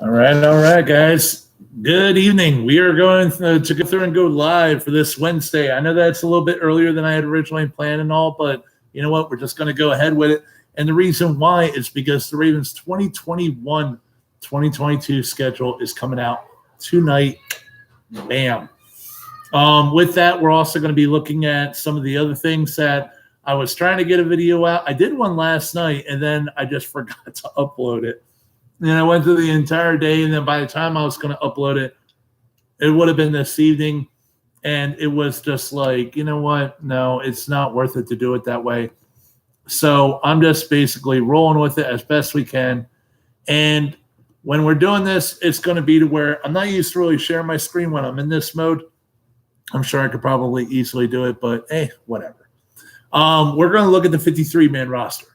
All right, guys. Good evening. We are going to go through and go live for this Wednesday. I know that's a little bit earlier than I had originally planned and all, but you know what? We're just going to go ahead with it. And the reason why is because the Ravens 2021-2022 schedule is coming out tonight. Bam. With that, we're also going to be looking at some of the other things that I was trying to get a video out. I did one last night, and then I just forgot to upload it. And I went through the entire day, and then by the time I was going to upload it, it would have been this evening. And it was just like, you know what? No, it's not worth it to do it that way. So I'm just basically rolling with it as best we can. And when we're doing this, it's going to be to where I'm not used to really sharing my screen when I'm in this mode. I'm sure I could probably easily do it, but hey, whatever. We're going to look at the 53-man roster.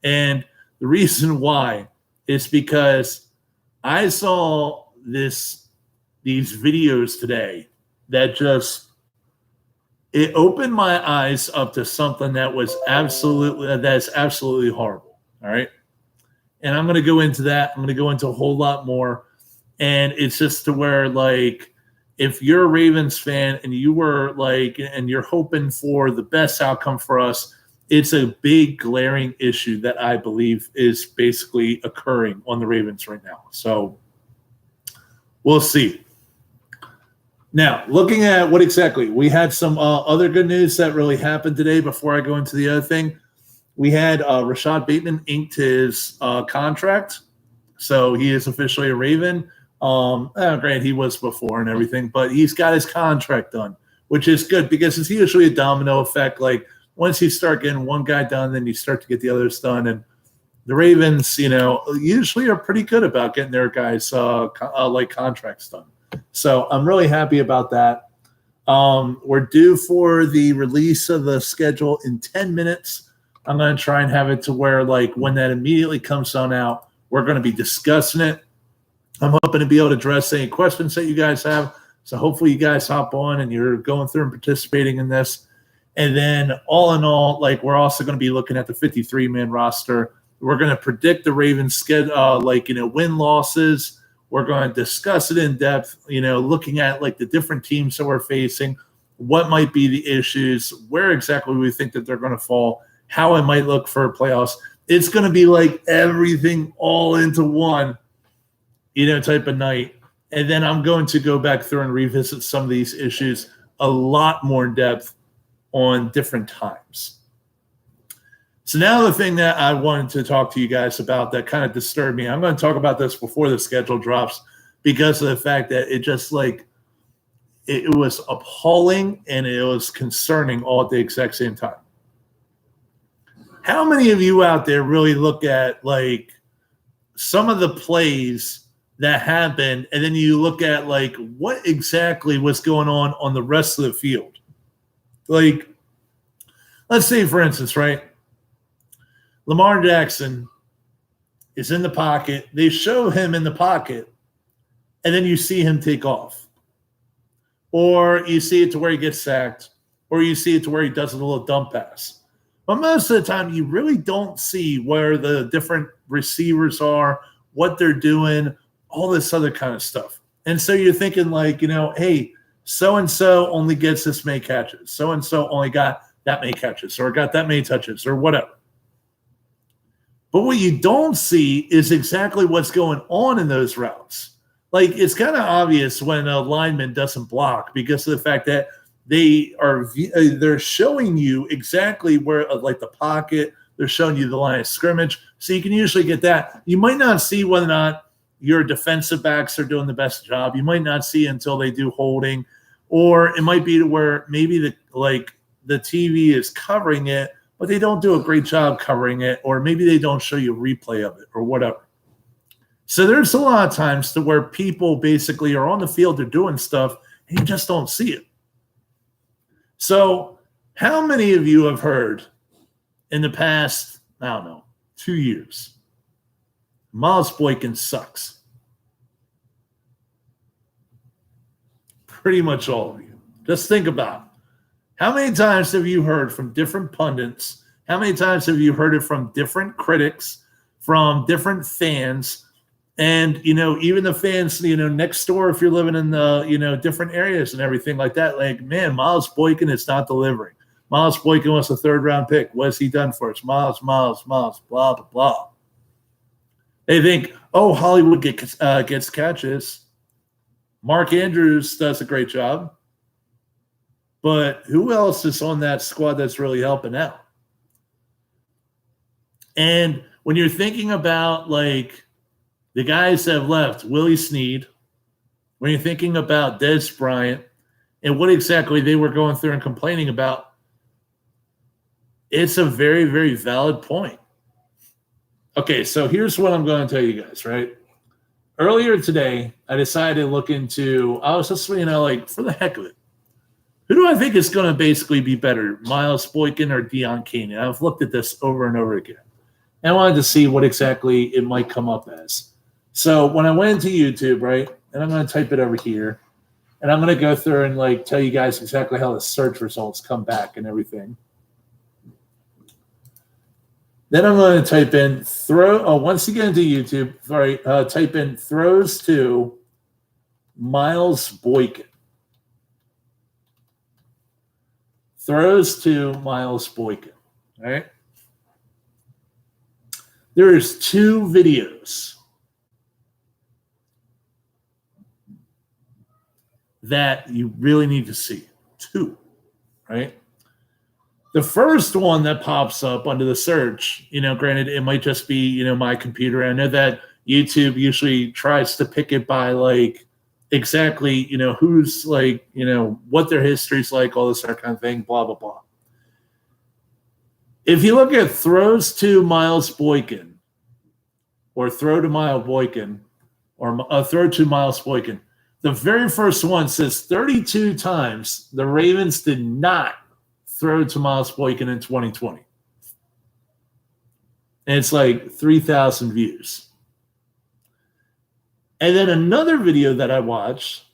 And the reason why is because I saw these videos today that just it opened my eyes up to something that's absolutely horrible. All right. And I'm going to go into that. I'm going to go into a whole lot more. And it's just to where, like, if you're a Ravens fan and you were like, and you're hoping for the best outcome for us, it's a big glaring issue that I believe is basically occurring on the Ravens right now. So we'll see. Now, looking at what exactly, we had some other good news that really happened today before I go into the other thing. We had Rashad Bateman inked his contract. So he is officially a Raven. Granted, he was before and everything, but he's got his contract done, which is good because it's usually a domino effect. Like, once you start getting one guy done, then you start to get the others done. And the Ravens, usually are pretty good about getting their guys contracts done. So I'm really happy about that. We're due for the release of the schedule in 10 minutes. I'm going to try and have it to where, like, when that immediately comes on out, we're going to be discussing it. I'm hoping to be able to address any questions that you guys have. So hopefully you guys hop on and you're going through and participating in this. And then all in all, like, we're also going to be looking at the 53-man roster. We're going to predict the Ravens schedule, win-losses. We're going to discuss it in depth, looking at, like, the different teams that we're facing, what might be the issues, where exactly we think that they're going to fall, how it might look for playoffs. It's going to be like everything all into one, type of night. And then I'm going to go back through and revisit some of these issues a lot more in depth on different times. So now the thing that I wanted to talk to you guys about that kind of disturbed me, I'm going to talk about this before the schedule drops because of the fact that it just it was appalling and it was concerning all at the exact same time. How many of you out there really look at, like, some of the plays that happened and then you look at, like, what exactly was going on the rest of the field? Like, let's say, for instance, right, Lamar Jackson is in the pocket. They show him in the pocket, and then you see him take off. Or you see it to where he gets sacked, or you see it to where he does a little dump pass. But most of the time, you really don't see where the different receivers are, what they're doing, all this other kind of stuff. And so you're thinking, like, hey, so-and-so only gets this many catches. So-and-so only got that many catches or got that many touches or whatever. But what you don't see is exactly what's going on in those routes. Like, it's kind of obvious when a lineman doesn't block because of the fact that they're showing you exactly where, like, the pocket, they're showing you the line of scrimmage. So you can usually get that. You might not see whether or not your defensive backs are doing the best job. You might not see until they do holding. Or it might be to where maybe the TV is covering it, but they don't do a great job covering it, or maybe they don't show you a replay of it or whatever. So there's a lot of times to where people basically are on the field, they're doing stuff, and you just don't see it. So how many of you have heard in the past, 2 years, Miles Boykin sucks? Pretty much all of you. Just think about it. How many times have you heard from different pundits? How many times have you heard it from different critics, from different fans, And, even the fans, next door, if you're living in the, different areas and everything like that, like, man, Miles Boykin is not delivering. Miles Boykin was a 3rd-round pick. What has he done for us? Miles, blah, blah, blah. They think, oh, Hollywood gets catches. Mark Andrews does a great job. But who else is on that squad that's really helping out? And when you're thinking about, like, the guys that have left, Willie Snead, when you're thinking about Dez Bryant and what exactly they were going through and complaining about, it's a very, very valid point. Okay, so here's what I'm going to tell you guys, right? Earlier today, I decided to look into, I was just, like, for the heck of it, who do I think is going to basically be better, Miles Boykin or Deon Cain? And I've looked at this over and over again. And I wanted to see what exactly it might come up as. So when I went into YouTube, right, and I'm going to type it over here, and I'm going to go through and, like, tell you guys exactly how the search results come back and everything. Then I'm going to type in once you get into YouTube, right, type in throws to Miles Boykin. Throws to Miles Boykin, right? There's 2 videos that you really need to see. 2, right? The first one that pops up under the search, granted, it might just be, my computer. I know that YouTube usually tries to pick it by, like, exactly, who's, like, what their history's like, all this sort of thing, blah, blah, blah. If you look at throws to Miles Boykin or throw to Miles Boykin or throw to Miles Boykin, the very first one says 32 times the Ravens did not throw to Miles Boykin in 2020. And it's like 3,000 views. And then another video that I watched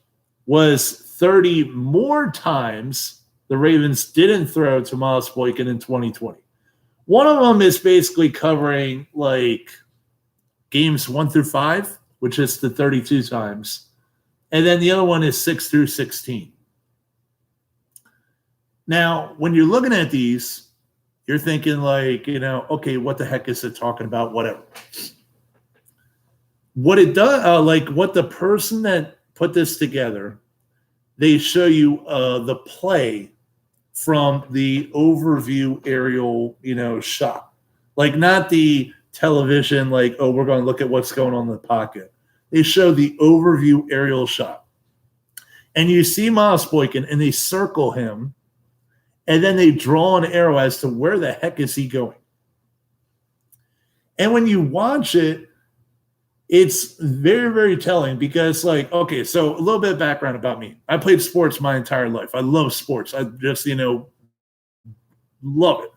was 30 more times the Ravens didn't throw to Miles Boykin in 2020. One of them is basically covering, like, games 1 through 5, which is the 32 times. And then the other one is 6 through 16. Now, when you're looking at these, you're thinking, like, okay, what the heck is it talking about? Whatever. What it does, like, what the person that put this together, they show you the play from the overview aerial, shot. Like, not the television, like, oh, we're going to look at what's going on in the pocket. They show the overview aerial shot. And you see Miles Boykin, and they circle him, and then they draw an arrow as to where the heck is he going. And when you watch it, it's very, very telling because, like, okay, so a little bit of background about me. I played sports my entire life. I love sports. I just, love it.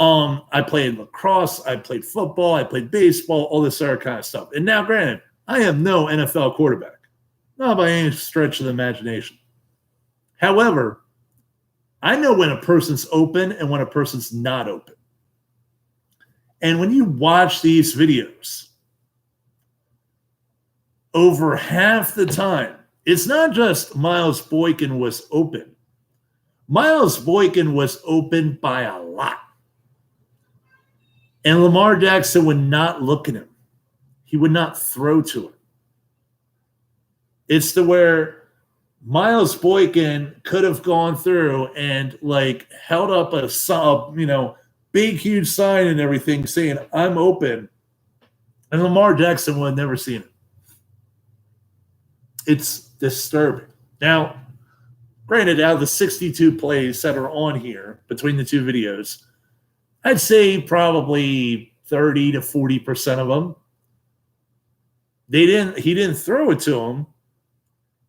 I played lacrosse. I played football. I played baseball, all this other kind of stuff. And now, granted, I am no NFL quarterback, not by any stretch of the imagination. However, I know when a person's open and when a person's not open. And when you watch these videos, over half the time, it's not just Miles Boykin was open. Miles Boykin was open by a lot. And Lamar Jackson would not look at him. He would not throw to him. It's to where Miles Boykin could have gone through and, like, held up a big, huge sign and everything saying, I'm open. And Lamar Jackson would have never seen it. It's disturbing. Now, granted, out of the 62 plays that are on here between the 2 videos, I'd say probably 30 to 40% of them, he didn't throw it to him.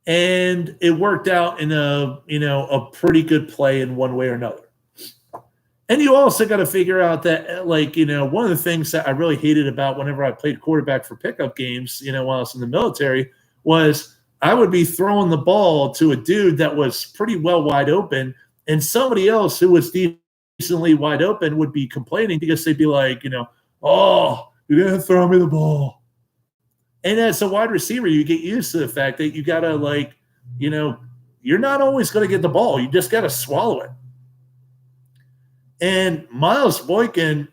And it worked out in a pretty good play in one way or another. And you also got to figure out that, like, one of the things that I really hated about whenever I played quarterback for pickup games, while I was in the military, was I would be throwing the ball to a dude that was pretty well wide open, and somebody else who was decently wide open would be complaining because they'd be like, oh, you're going to throw me the ball. And as a wide receiver, you get used to the fact that you got to, like, you know, you're not always going to get the ball. You just got to swallow it. And Miles Boykin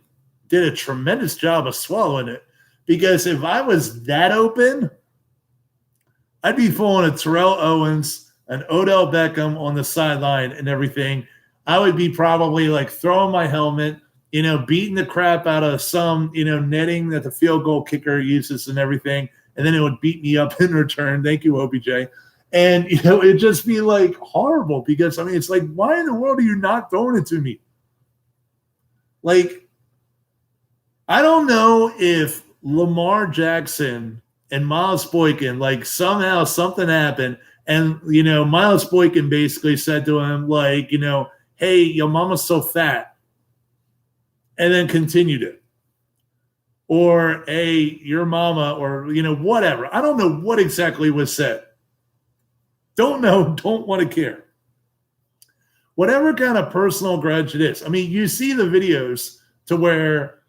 did a tremendous job of swallowing it, because if I was that open, I'd be pulling a Terrell Owens, an Odell Beckham on the sideline and everything. I would be probably like throwing my helmet, beating the crap out of some, netting that the field goal kicker uses and everything. And then it would beat me up in return. Thank you, OBJ. And, it'd just be like horrible, because, I mean, it's like, why in the world are you not throwing it to me? Like, I don't know if Lamar Jackson and Miles Boykin, like, somehow something happened. And, Miles Boykin basically said to him, like, hey, your mama's so fat. And then continued it. Or, hey, your mama, or, whatever. I don't know what exactly was said. Don't know, don't want to care. Whatever kind of personal grudge it is. I mean, you see the videos to where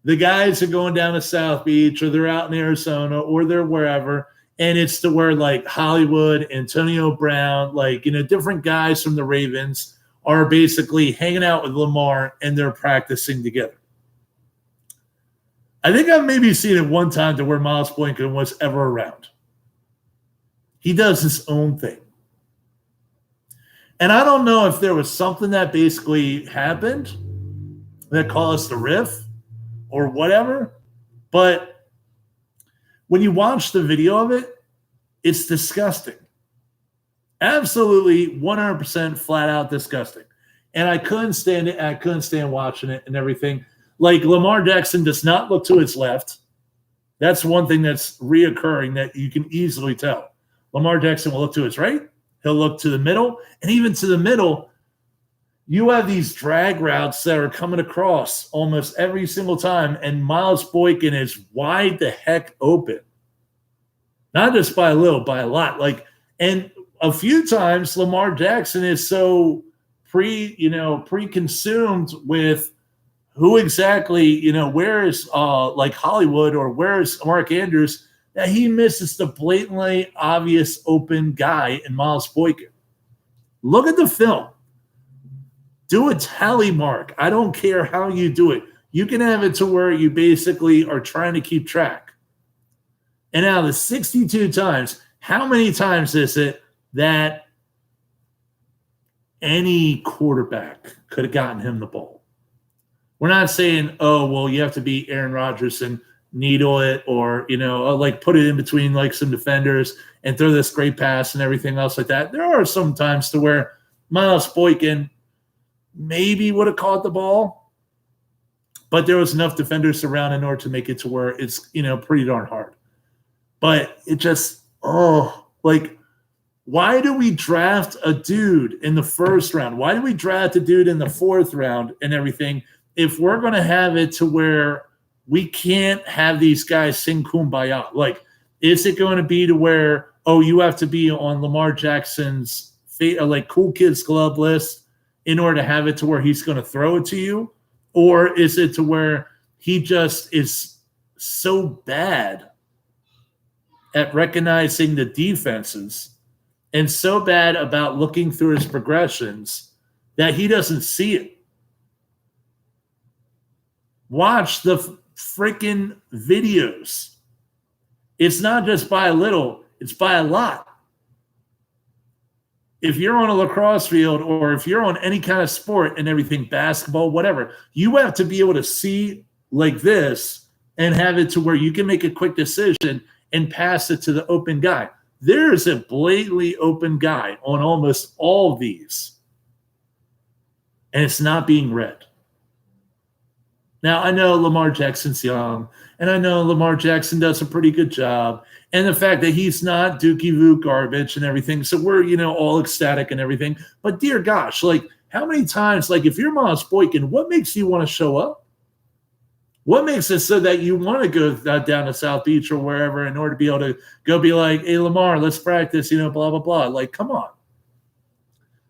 the guys are going down to South Beach, or they're out in Arizona, or they're wherever, and it's to where, like, Hollywood, Antonio Brown, like, different guys from the Ravens are basically hanging out with Lamar, and they're practicing together. I think I've maybe seen it one time to where Miles Boykin was ever around. He does his own thing. And I don't know if there was something that basically happened that caused the riff or whatever, but when you watch the video of it, it's disgusting. Absolutely 100% flat out disgusting. And I couldn't stand it. I couldn't stand watching it and everything. Like, Lamar Jackson does not look to his left. That's one thing that's reoccurring that you can easily tell. Lamar Jackson will look to his right. He'll look to the middle. And even to the middle, you have these drag routes that are coming across almost every single time. And Miles Boykin is wide the heck open. Not just by a little, by a lot. Like, and a few times Lamar Jackson is so pre-consumed with who exactly, where is like Hollywood, or where is Mark Andrews, that he misses the blatantly obvious open guy in Miles Boykin. Look at the film. Do a tally mark. I don't care how you do it. You can have it to where you basically are trying to keep track. And out of the 62 times, how many times is it that any quarterback could have gotten him the ball? We're not saying, oh, well, you have to be Aaron Rodgers and needle it, or, like put it in between like some defenders and throw this great pass and everything else like that. There are some times to where Miles Boykin maybe would have caught the ball, but there was enough defenders around in order to make it to where it's, pretty darn hard. But it just, like, why do we draft a dude in the first round? Why do we draft a dude in the fourth round and everything if we're going to have it to where we can't have these guys sing Kumbaya? Like, is it going to be to where, you have to be on Lamar Jackson's like cool kids club list in order to have it to where he's going to throw it to you? Or is it to where he just is so bad at recognizing the defenses and so bad about looking through his progressions that he doesn't see it? Watch the freaking videos. It's not just by a little, it's by a lot. If you're on a lacrosse field, or if you're on any kind of sport and everything, basketball, whatever, you have to be able to see like this and have it to where you can make a quick decision and pass it to the open guy. There is a blatantly open guy on almost all of these, and it's not being read. Now, I know Lamar Jackson's young, and I know Lamar Jackson does a pretty good job, and the fact that he's not Dookie Voo garbage and everything, so we're, all ecstatic and everything. But dear gosh, like, how many times, like, if you're Miles Boykin, what makes you want to show up? What makes it so that you want to go down to South Beach or wherever in order to be able to go be like, hey, Lamar, let's practice, blah, blah, blah. Like, come on.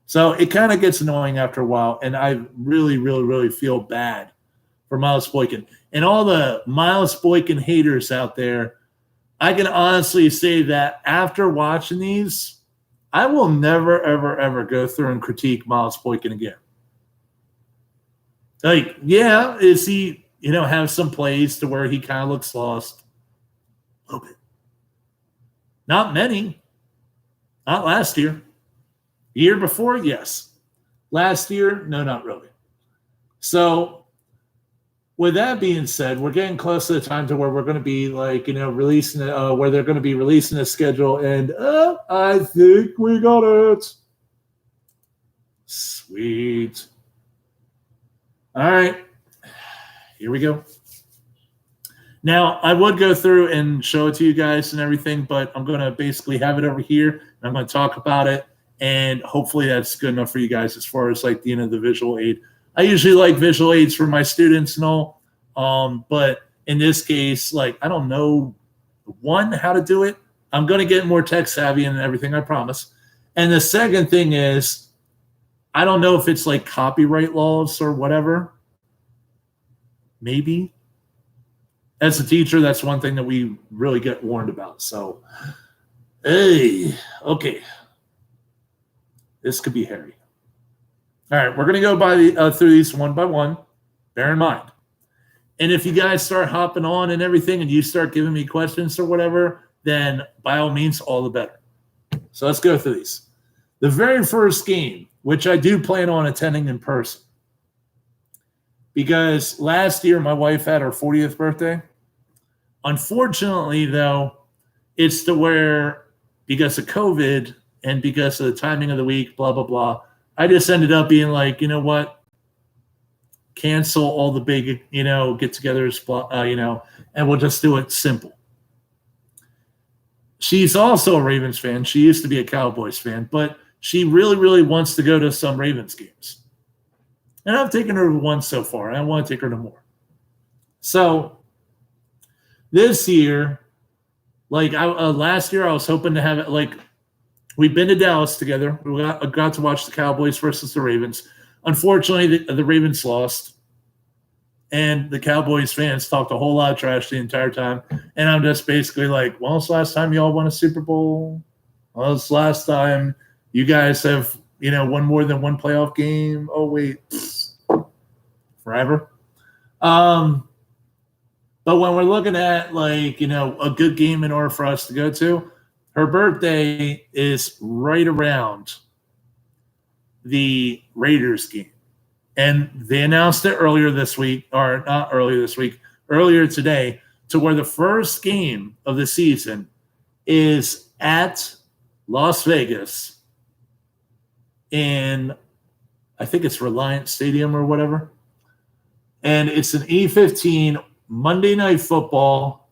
So it kind of gets annoying after a while, and I really, really, really feel bad for Miles Boykin. And all the Miles Boykin haters out there, I can honestly say that after watching these, I will never, ever, ever go through and critique Miles Boykin again. Like, yeah, is he, have some plays to where he kind of looks lost? A little bit. Not many. Not last year. The year before, yes. Last year, no, not really. So, with that being said, we're getting close to the time to where we're going to be releasing where they're going to be releasing a schedule, and I think we got it. Sweet. All right, here we go. Now, I would go through and show it to you guys and everything, but I'm going to basically have it over here, and I'm going to talk about it, and hopefully that's good enough for you guys as far as like the visual aid. I usually like visual aids for my students and all, but in this case, like, I don't know, how to do it. I'm going to get more tech savvy and everything, I promise. And the second thing is, I don't know if it's like copyright laws or whatever. Maybe. As a teacher, that's one thing that we really get warned about. So, hey, okay. This could be hairy. All right, we're going to go through these one by one. Bear in mind. And if you guys start hopping on and everything and you start giving me questions or whatever, then by all means, all the better. So let's go through these. The very first game, which I do plan on attending in person, because last year my wife had her 40th birthday. Unfortunately, though, it's to where because of COVID and because of the timing of the week, blah, blah, blah, I just ended up being like, you know what? Cancel all the big, get-togethers, and we'll just do it simple. She's also a Ravens fan. She used to be a Cowboys fan, but she really, really wants to go to some Ravens games. And I've taken her to one so far. I want to take her to more. So this year, last year, I was hoping to have it we've been to Dallas together. We got to watch the Cowboys versus the Ravens. Unfortunately, the Ravens lost, and the Cowboys fans talked a whole lot of trash the entire time. And I'm just basically like, well, it's the last time y'all won a Super Bowl. Well, it's the last time you guys have, won more than one playoff game. Oh, wait. Forever. But when we're looking at, a good game in order for us to go to, her birthday is right around the Raiders game. And they announced it earlier today, to where the first game of the season is at Las Vegas in, I think it's Reliant Stadium or whatever. And it's an E15 Monday Night Football.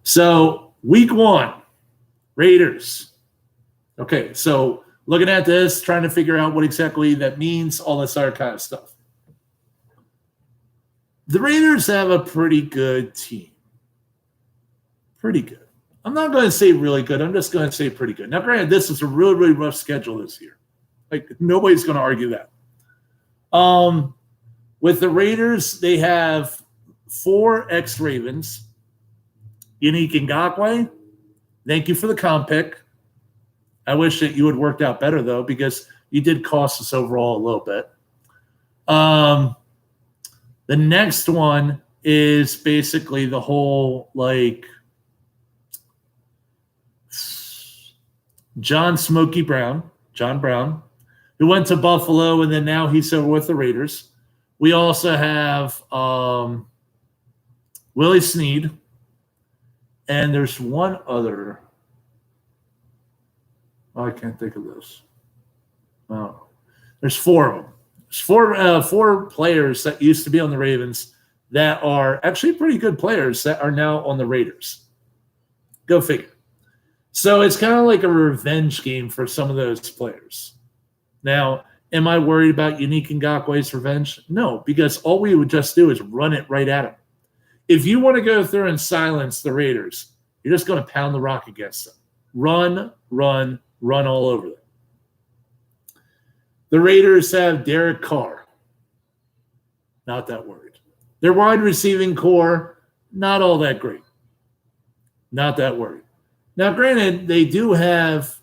So, week 1, Raiders. Okay, so looking at this, trying to figure out what exactly that means, all this other kind of stuff. The Raiders have a pretty good team. Pretty good. I'm not going to say really good. I'm just going to say pretty good. Now, granted, this is a really, really rough schedule this year. Nobody's going to argue that. With the Raiders, they have 4 ex-Ravens. Yannick Ngakoue, thank you for the comp pick. I wish that you had worked out better, though, because you did cost us overall a little bit. The next one is basically the whole, John Brown, who went to Buffalo, and then now he's over with the Raiders. We also have Willie Snead, and there's one other. Oh, I can't think of this. Oh, there's 4 of them. There's 4 players that used to be on the Ravens that are actually pretty good players that are now on the Raiders. Go figure. So it's kind of like a revenge game for some of those players. Now, am I worried about Yannick Ngakoue's revenge? No, because all we would just do is run it right at him. If you want to go through and silence the Raiders, you're just going to pound the rock against them. Run all over them. The Raiders have Derek Carr. Not that worried. Their wide receiving core, not all that great. Not that worried. Now, granted, they do have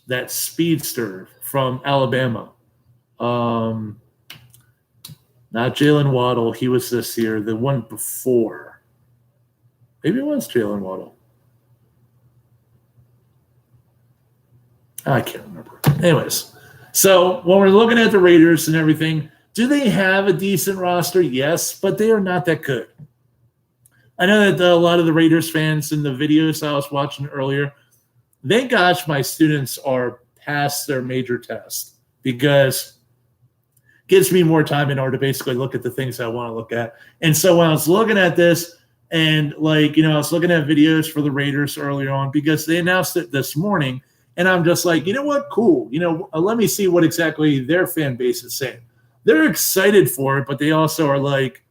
that speedster from Alabama. Not Jalen Waddle. He was this year. The one before. Maybe it was Jalen Waddle. I can't remember. Anyways, so when we're looking at the Raiders and everything, do they have a decent roster? Yes, but they are not that good. I know that a lot of the Raiders fans in the videos I was watching earlier, thank gosh my students are past their major test because it gives me more time in order to basically look at the things I want to look at. And so when I was looking at this and I was looking at videos for the Raiders earlier on because they announced it this morning. And I'm just like, you know what? Cool. Let me see what exactly their fan base is saying. They're excited for it, but they also are like,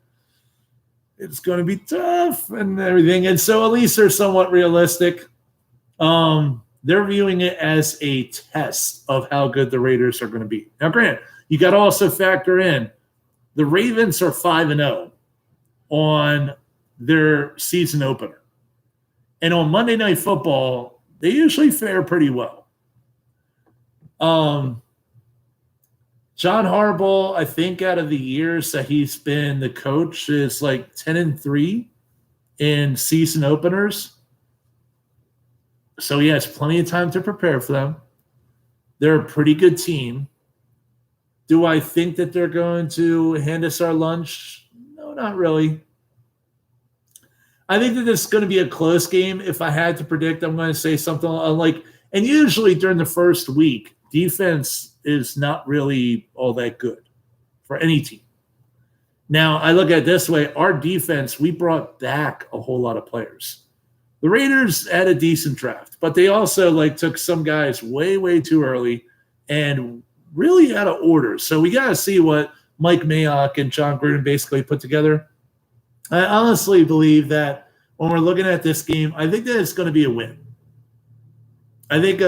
it's going to be tough and everything. And so at least they're somewhat realistic. They're viewing it as a test of how good the Raiders are going to be. Now, granted, you got to also factor in the Ravens are 5-0 on their season opener. And on Monday Night Football, they usually fare pretty well. John Harbaugh, I think out of the years that he's been the coach, is like 10-3 in season openers. So he has plenty of time to prepare for them. They're a pretty good team. Do I think that they're going to hand us our lunch? No, not really. I think that this is going to be a close game. If I had to predict, I'm going to say something like, and usually during the first week, defense is not really all that good for any team. Now, I look at it this way. Our defense, we brought back a whole lot of players. The Raiders had a decent draft, but they also took some guys way, way too early and really out of order. So we got to see what Mike Mayock and John Gruden basically put together. I honestly believe that when we're looking at this game, I think that it's going to be a win. I think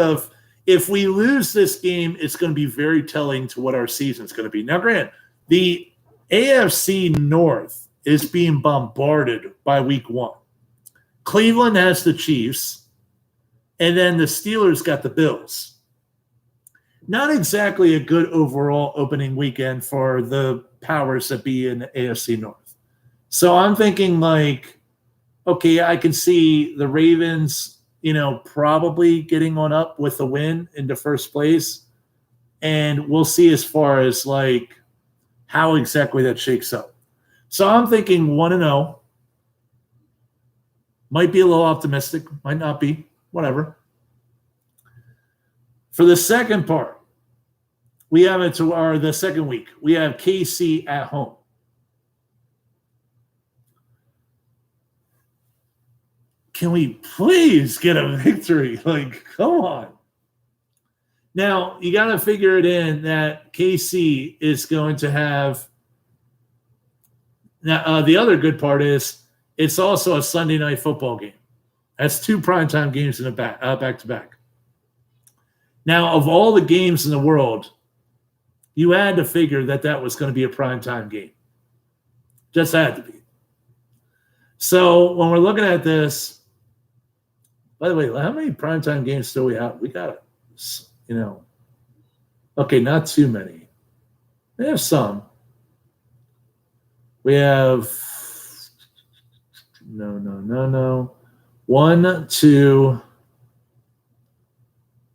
if we lose this game, it's going to be very telling to what our season is going to be. Now, granted, the AFC North is being bombarded by week 1. Cleveland has the Chiefs, and then the Steelers got the Bills. Not exactly a good overall opening weekend for the powers that be in the AFC North. So I'm thinking okay, I can see the Ravens, probably getting on up with a win into first place. And we'll see as far as how exactly that shakes up. So I'm thinking 1-0. Might be a little optimistic, might not be, whatever. For the second part, we have the second week. We have KC at home. Can we please get a victory? Come on. Now, you got to figure it in that KC is going to have. Now, the other good part is it's also a Sunday night football game. That's 2 primetime games in a back-to-back. Now, of all the games in the world, you had to figure that was going to be a primetime game. Just had to be. So when we're looking at this, by the way, how many primetime games do we have? We got, okay, not too many. We have some. We have, no. 1, 2,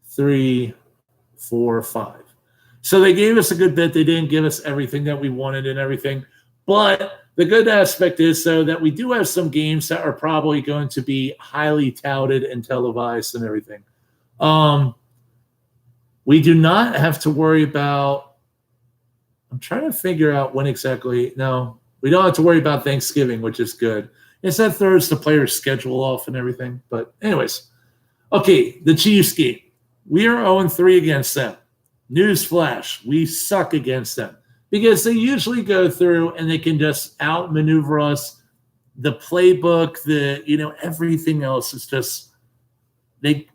3, 4, 5. So they gave us a good bit. They didn't give us everything that we wanted and everything. But the good aspect is, though, that we do have some games that are probably going to be highly touted and televised and everything. We do not have to worry about – I'm trying to figure out when exactly – no, we don't have to worry about Thanksgiving, which is good. It's that throws the players' schedule off and everything. But anyways, okay, the Chiefs game. We are 0-3 against them. Newsflash, we suck against them because they usually go through and they can just outmaneuver us the playbook, everything else is just they've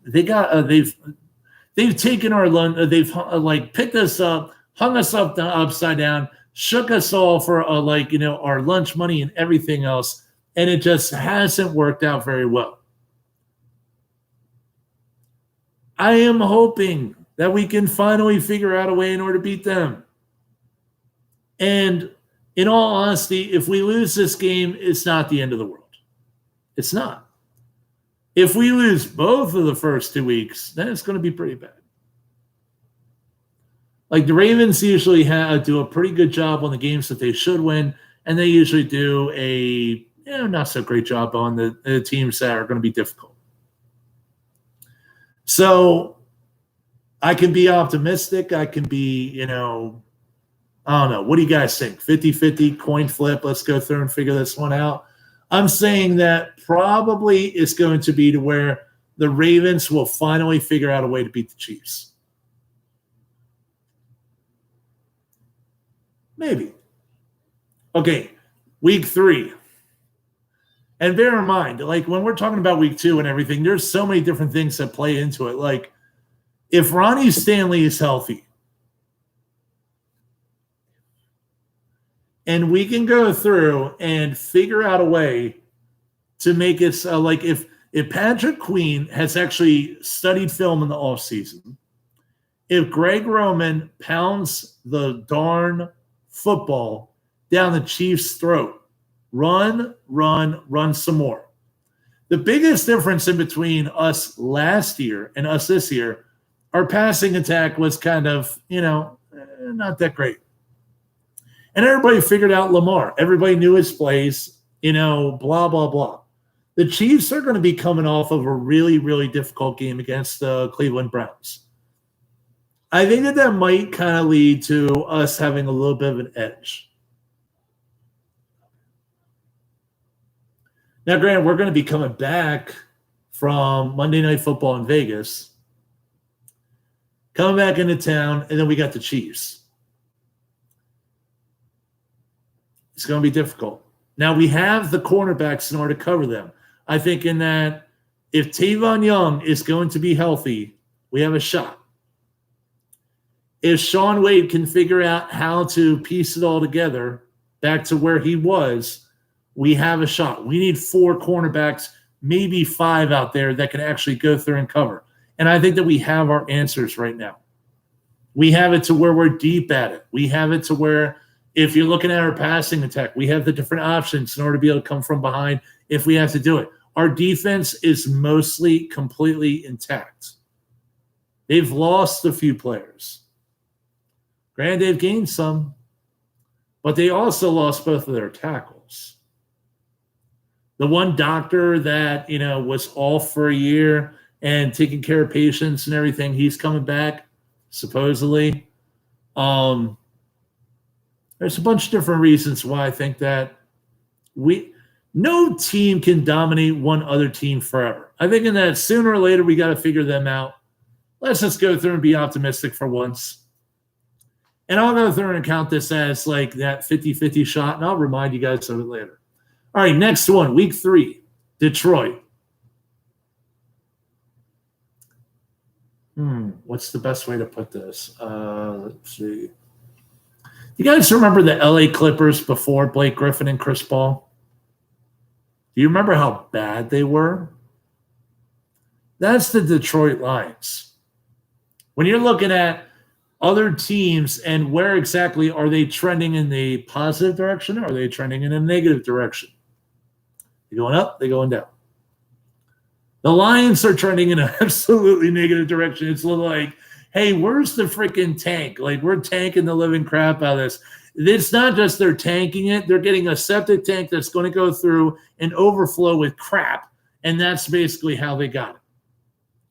taken our lunch, they've picked us up, hung us up upside down, shook us all for our lunch money and everything else, and it just hasn't worked out very well. I am hoping that we can finally figure out a way in order to beat them. And in all honesty, if we lose this game, it's not the end of the world. It's not. If we lose both of the first 2 weeks, then it's going to be pretty bad. Like the Ravens usually do a pretty good job on the games that they should win, and they usually do a not so great job on the teams that are going to be difficult. So I can be optimistic. I can be, I don't know. What do you guys think? 50-50, coin flip. Let's go through and figure this one out. I'm saying that probably it's going to be to where the Ravens will finally figure out a way to beat the Chiefs. Maybe. Okay, week 3. And bear in mind, when we're talking about week 2 and everything, there's so many different things that play into it. If Ronnie Stanley is healthy, and we can go through and figure out a way to make it if Patrick Queen has actually studied film in the offseason, if Greg Roman pounds the darn football down the Chiefs' throat, run some more. The biggest difference in between us last year and us this year, our passing attack was kind of, not that great. And everybody figured out Lamar. Everybody knew his plays, blah, blah, blah. The Chiefs are going to be coming off of a really, really difficult game against the Cleveland Browns. I think that might kind of lead to us having a little bit of an edge. Now, granted, we're going to be coming back from Monday Night Football in Vegas, coming back into town, and then we got the Chiefs. It's going to be difficult. Now, we have the cornerbacks in order to cover them. I think in that if Tavon Young is going to be healthy, we have a shot. If Shaun Wade can figure out how to piece it all together back to where he was, we have a shot. We need 4 cornerbacks, maybe 5 out there that can actually go through and cover. And I think that we have our answers right now. We have it to where we're deep at it. We have it to where if you're looking at our passing attack, we have the different options in order to be able to come from behind if we have to do it. Our defense is mostly completely intact. They've lost a few players. Granted, they've gained some, but they also lost both of their tackles. The one doctor that, was off for a year and taking care of patients and everything, he's coming back, supposedly. There's a bunch of different reasons why I think that no team can dominate one other team forever. I think in that sooner or later we got to figure them out. Let's just go through and be optimistic for once. And I'll go through and count this as that 50-50 shot, and I'll remind you guys of it later. All right, next one, week 3, Detroit. What's the best way to put this? Let's see. You guys remember the LA Clippers before Blake Griffin and Chris Paul? Do you remember how bad they were? That's the Detroit Lions. When you're looking at other teams and where exactly are they trending in the positive direction or are they trending in a negative direction? They're going up, they're going down. The Lions are trending in an absolutely negative direction. It's like, hey, where's the freaking tank? We're tanking the living crap out of this. It's not just they're tanking it. They're getting a septic tank that's going to go through and overflow with crap, and that's basically how they got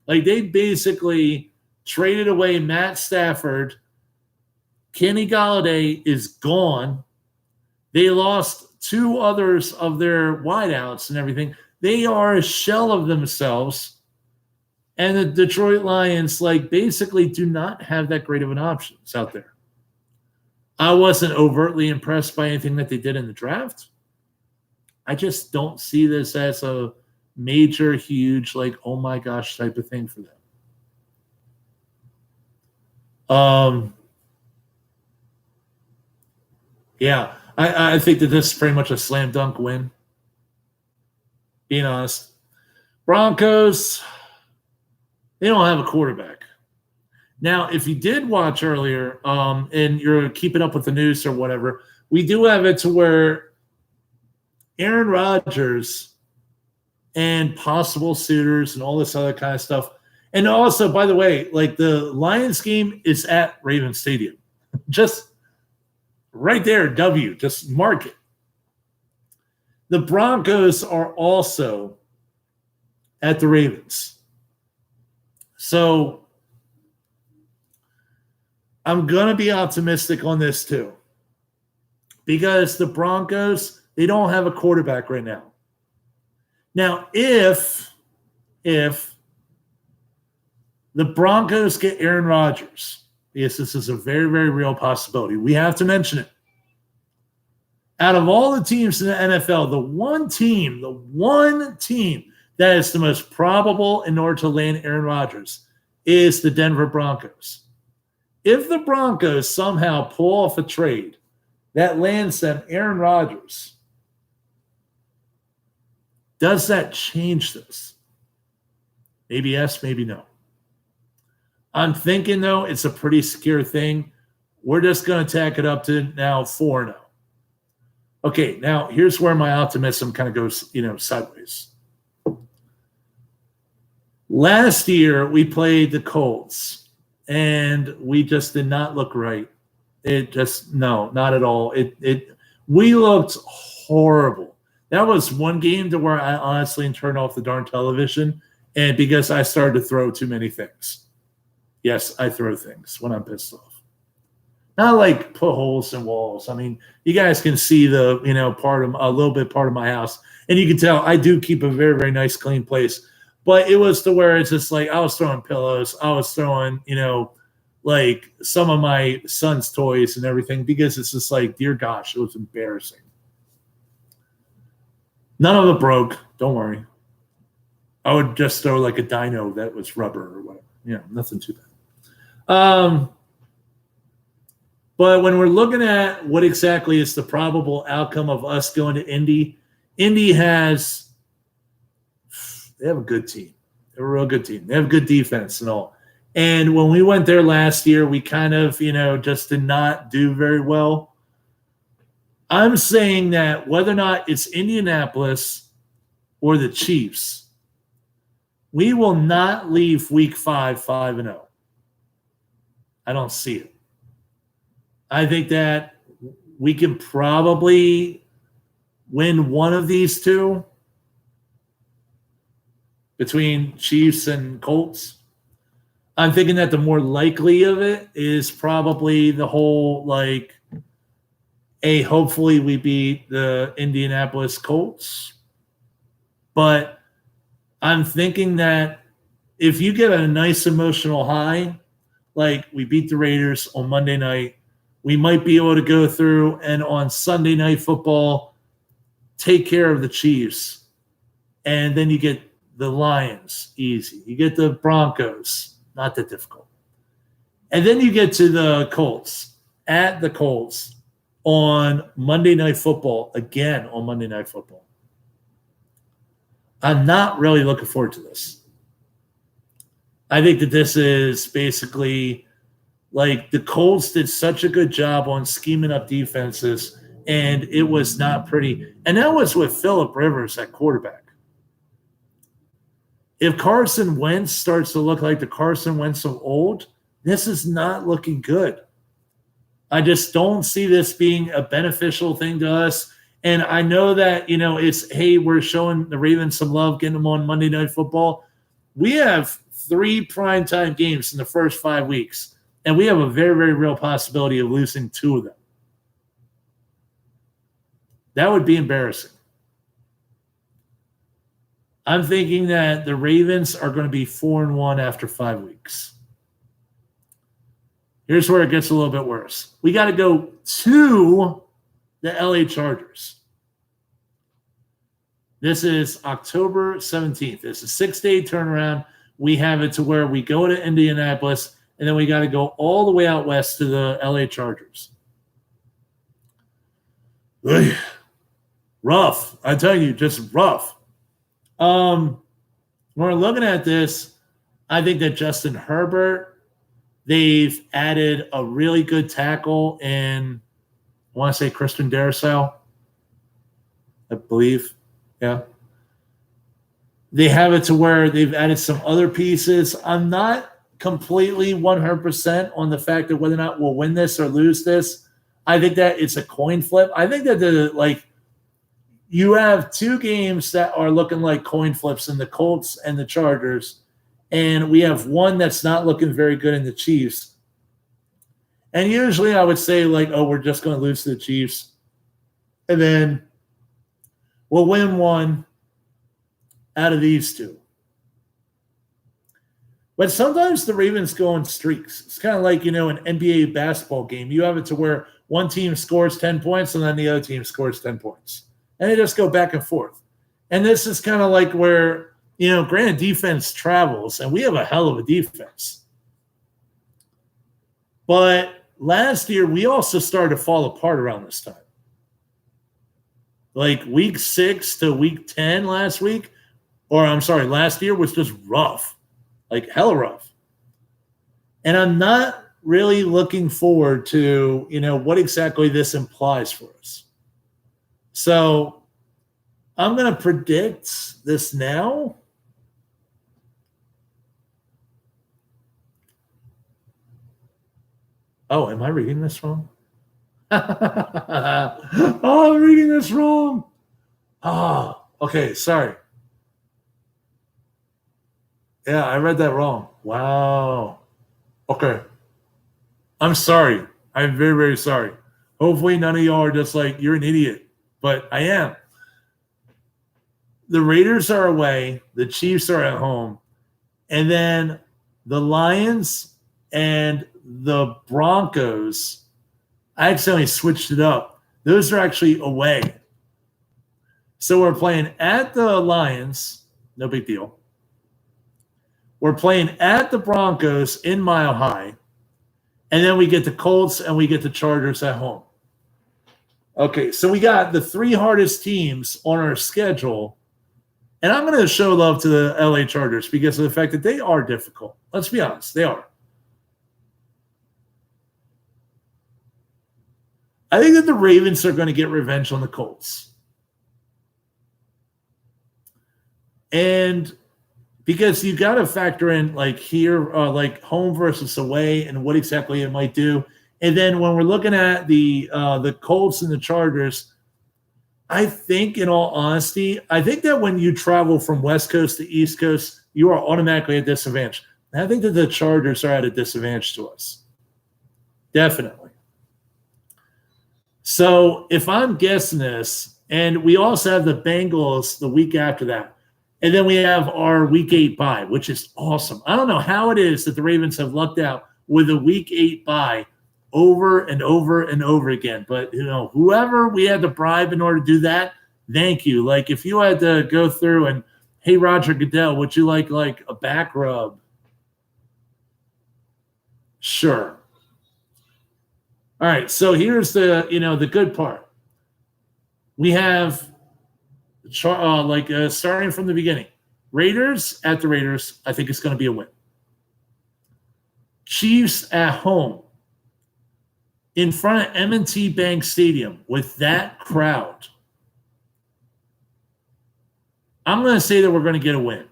it. They basically traded away Matt Stafford. Kenny Golladay is gone. They lost 2 others of their wideouts and everything. They are a shell of themselves. And the Detroit Lions, basically do not have that great of an options out there. I wasn't overtly impressed by anything that they did in the draft. I just don't see this as a major, huge, like, oh my gosh type of thing for them. Yeah, I think that this is pretty much a slam dunk win. Being honest. Broncos, they don't have a quarterback. Now, if you did watch earlier, and you're keeping up with the news or whatever, we do have it to where Aaron Rodgers and possible suitors and all this other kind of stuff. And also, by the way, like the Lions game is at Raven Stadium. Just right there, W. Just mark it. The Broncos are also at the Ravens. So I'm going to be optimistic on this too. Because the Broncos, they don't have a quarterback right now. Now, if the Broncos get Aaron Rodgers, yes, this is a very, very real possibility. We have to mention it. Out of all the teams in the NFL, the one team that is the most probable in order to land Aaron Rodgers is the Denver Broncos. If the Broncos somehow pull off a trade that lands them Aaron Rodgers, does that change this? Maybe yes, maybe no. I'm thinking, though, it's a pretty secure thing. We're just going to tack it up to now 4-0. Okay, now here's where my optimism kind of goes, sideways. Last year, we played the Colts, and we just did not look right. No, not at all. We looked horrible. That was one game to where I honestly turned off the darn television, and because I started to throw too many things. Yes, I throw things when I'm pissed off. Not like put holes in walls. I mean, you guys can see the, part of my house, and you can tell I do keep a very, very nice, clean place. But it was to where it's just like I was throwing pillows, I was throwing, like some of my son's toys and everything, because it's just like, dear gosh, it was embarrassing. None of it broke. Don't worry. I would just throw like a dino that was rubber or whatever. Nothing too bad. But when we're looking at what exactly is the probable outcome of us going to Indy, Indy they have a good team. They're a real good team. They have good defense and all. And when we went there last year, we kind of, just did not do very well. I'm saying that whether or not it's Indianapolis or the Chiefs, we will not leave week 5-0. I don't see it. I think that we can probably win one of these two between Chiefs and Colts. I'm thinking that the more likely of it is probably the whole, hopefully we beat the Indianapolis Colts. But I'm thinking that if you get a nice emotional high, like we beat the Raiders on Monday night, we might be able to go through and on Sunday Night Football take care of the Chiefs. And then you get the Lions, easy. You get the Broncos, not that difficult. And then you get to the Colts, at the Colts on Monday Night Football, again on Monday Night Football. I'm not really looking forward to this. I think that this is basically like the Colts did such a good job on scheming up defenses, and it was not pretty. And that was with Phillip Rivers at quarterback. If Carson Wentz starts to look like the Carson Wentz of old, this is not looking good. I just don't see this being a beneficial thing to us. And I know that, it's, hey, we're showing the Ravens some love, getting them on Monday Night Football. We have 3 primetime games in the first 5 weeks, and we have a very, very real possibility of losing 2 of them. That would be embarrassing. I'm thinking that the Ravens are going to be 4-1 after 5 weeks. Here's where it gets a little bit worse. We got to go to the LA Chargers. This is October 17th. It's a 6-day turnaround. We have it to where we go to Indianapolis, and then we got to go all the way out west to the LA Chargers. Ugh. Rough. I tell you, just rough. When we're looking at this, I think that Justin Herbert, they've added a really good tackle in, I want to say Christian Darrisaw, I believe. Yeah. They have it to where they've added some other pieces. I'm not completely 100% on the fact that whether or not we'll win this or lose this. I think that it's a coin flip. I think that you have two games that are looking like coin flips in the Colts and the Chargers, and we have one that's not looking very good in the Chiefs. And usually I would say we're just going to lose to the Chiefs, and then we'll win one out of these two. But sometimes the Ravens go on streaks. It's kind of like, an NBA basketball game. You have it to where one team scores 10 points and then the other team scores 10 points. And they just go back and forth. And this is kind of like where, granted defense travels, and we have a hell of a defense. But last year, we also started to fall apart around this time. Like week 6 to week 10 last year was just rough. Like hella rough. And I'm not really looking forward to, what exactly this implies for us. So I'm going to predict this now. Oh, am I reading this wrong? Oh, I'm reading this wrong. Oh, okay. Sorry. Yeah, I read that wrong. Wow. Okay. I'm sorry. I'm very, very sorry. Hopefully none of y'all are just like, you're an idiot. But I am. The Raiders are away. The Chiefs are at home. And then the Lions and the Broncos, I accidentally switched it up. Those are actually away. So we're playing at the Lions. No big deal. We're playing at the Broncos in Mile High. And then we get the Colts and we get the Chargers at home. Okay, so we got the 3 hardest teams on our schedule. And I'm going to show love to the LA Chargers because of the fact that they are difficult. Let's be honest, they are. I think that the Ravens are going to get revenge on the Colts. And because you got to factor in home versus away and what exactly it might do. And then when we're looking at the Colts and the Chargers, I think, in all honesty, I think that when you travel from West Coast to East Coast, you are automatically at a disadvantage. And I think that the Chargers are at a disadvantage to us. Definitely. So if I'm guessing this, and we also have the Bengals the week after that, and then we have our Week 8 bye, which is awesome. I don't know how it is that the Ravens have lucked out with a Week 8 bye over and over and over again. But, whoever we had to bribe in order to do that, thank you. Like, if you had to go through and, hey, Roger Goodell, would you like a back rub? Sure. All right, so here's the good part. We have starting from the beginning. Raiders at the Raiders, I think it's going to be a win. Chiefs at home in front of M&T Bank Stadium with that crowd. I'm going to say that we're going to get a win.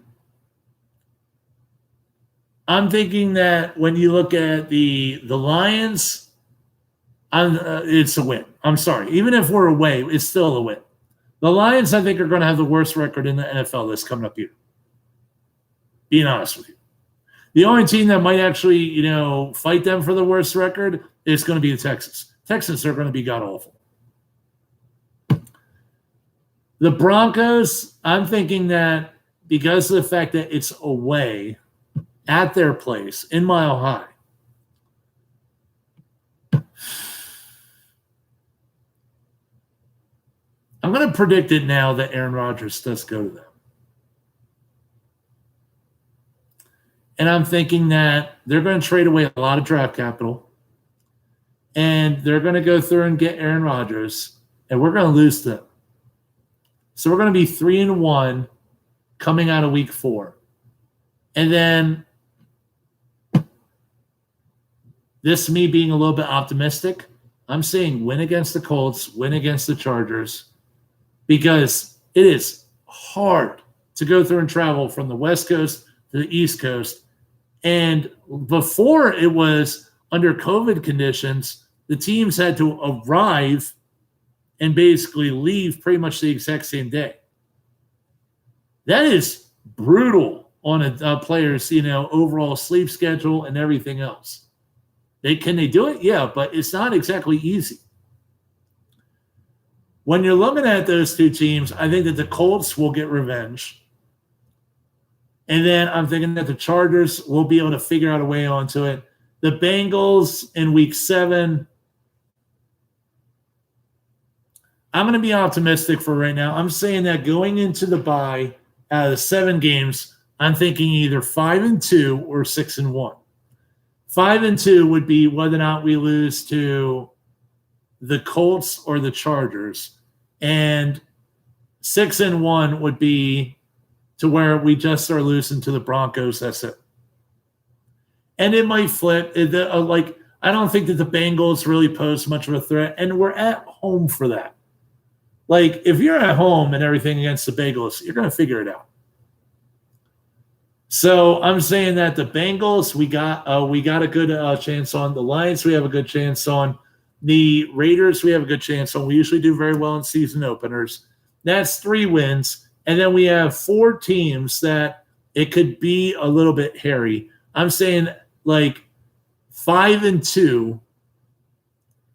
I'm thinking that when you look at the Lions, it's a win. I'm sorry. Even if we're away, it's still a win. The Lions, I think, are going to have the worst record in the NFL this coming up year. Being honest with you. The only team that might actually, fight them for the worst record is going to be the Texans. Texans are going to be god-awful. The Broncos, I'm thinking that because of the fact that it's away at their place in Mile High, I'm going to predict it now that Aaron Rodgers does go to them. And I'm thinking that they're going to trade away a lot of draft capital. And they're going to go through and get Aaron Rodgers. And we're going to lose them. So we're going to be 3-1 coming out of week 4. And then this me being a little bit optimistic, I'm saying win against the Colts, win against the Chargers, because it is hard to go through and travel from the West Coast to the East Coast. And before it was under COVID conditions, the teams had to arrive and basically leave pretty much the exact same day. That is brutal on a player's, overall sleep schedule and everything else. Can they do it? Yeah, but it's not exactly easy. When you're looking at those two teams, I think that the Colts will get revenge. And then I'm thinking that the Chargers will be able to figure out a way onto it. The Bengals in week 7, I'm going to be optimistic for right now. I'm saying that going into the bye, out of the 7 games, I'm thinking either 5-2 or 6-1. 5-2 would be whether or not we lose to the Colts or the Chargers. And 6-1 would be to where we just are losing to the Broncos. That's it. And it might flip. I don't think that the Bengals really pose much of a threat. And we're at home for that. Like, if you're at home and everything against the Bengals, you're going to figure it out. So I'm saying that the Bengals, we got a good chance on. The Lions, we have a good chance on. The Raiders, we have a good chance on. We usually do very well in season openers. That's 3 wins. And then we have 4 teams that it could be a little bit hairy. I'm saying like 5-2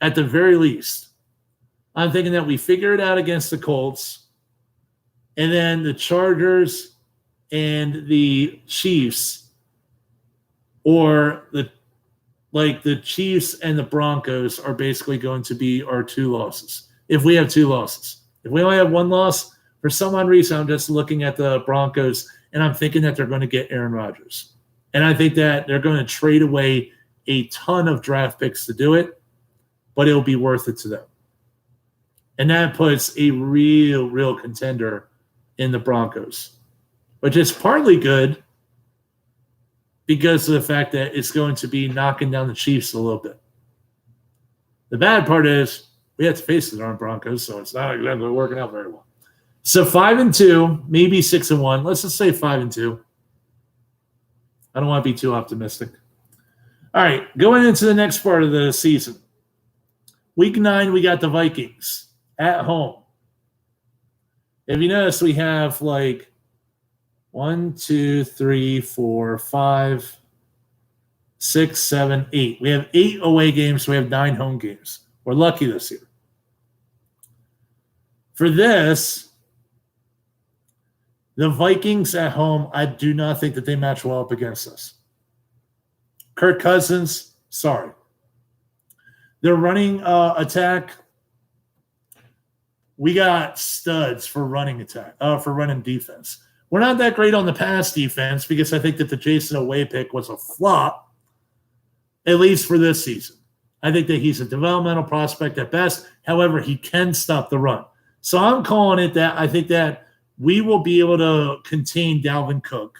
at the very least. I'm thinking that we figure it out against the Colts. And then the Chargers and the Chiefs, or the Chiefs and the Broncos are basically going to be our 2 losses. If we have 2 losses. If we only have 1 loss, for some odd reason, I'm just looking at the Broncos and I'm thinking that they're going to get Aaron Rodgers. And I think that they're going to trade away a ton of draft picks to do it, but it'll be worth it to them. And that puts a real contender in the Broncos, which is partly good because of the fact that it's going to be knocking down the Chiefs a little bit. The bad part is we have to face the darn Broncos, so it's not exactly working out very well. So 5-2, maybe 6-1. Let's just say 5-2. I don't want to be too optimistic. All right, going into the next part of the season. Week 9, we got the Vikings at home. If you notice, we have 1, 2, 3, 4, 5, 6, 7, 8. We have 8 away games. So we have 9 home games. We're lucky this year. For this, the Vikings at home, I do not think that they match well up against us. Kirk Cousins, sorry. Their running attack, we got studs for running attack, for running defense. We're not that great on the pass defense because I think that the Jason Away pick was a flop, at least for this season. I think that he's a developmental prospect at best. However, he can stop the run. So I'm calling it that I think that we will be able to contain Dalvin Cook.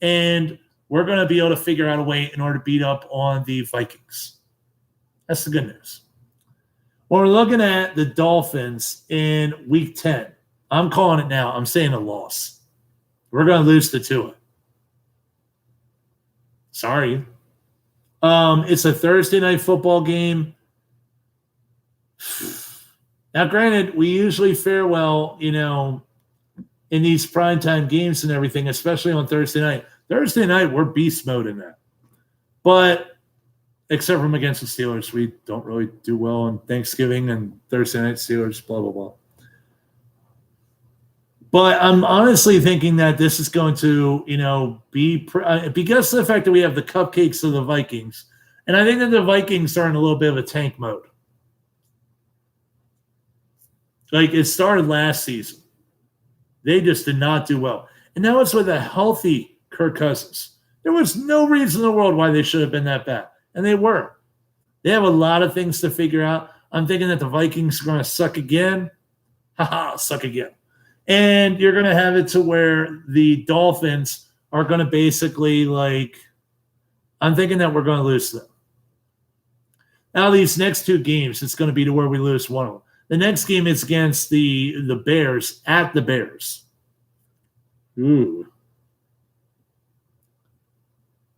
And we're going to be able to figure out a way in order to beat up on the Vikings. That's the good news. When we're looking at the Dolphins in week 10, I'm calling it now. I'm saying a loss. We're going to lose to Tua. Sorry. It's a Thursday night football game. Now, granted, we usually fare well, in these primetime games and everything, especially on Thursday night. Thursday night, we're beast mode in that. But except from against the Steelers, we don't really do well on Thanksgiving and Thursday night Steelers, blah, blah, blah. But I'm honestly thinking that this is going to, be because of the fact that we have the cupcakes of the Vikings. And I think that the Vikings are in a little bit of a tank mode. Like it started last season. They just did not do well. And that was with a healthy Kirk Cousins. There was no reason in the world why they should have been that bad. And they were. They have a lot of things to figure out. I'm thinking that the Vikings are going to suck again. Suck again. And you're going to have it to where the Dolphins are going to basically I'm thinking that we're going to lose them. Now, these next two games, it's going to be to where we lose one of them. The next game is against the Bears at the Bears. Ooh.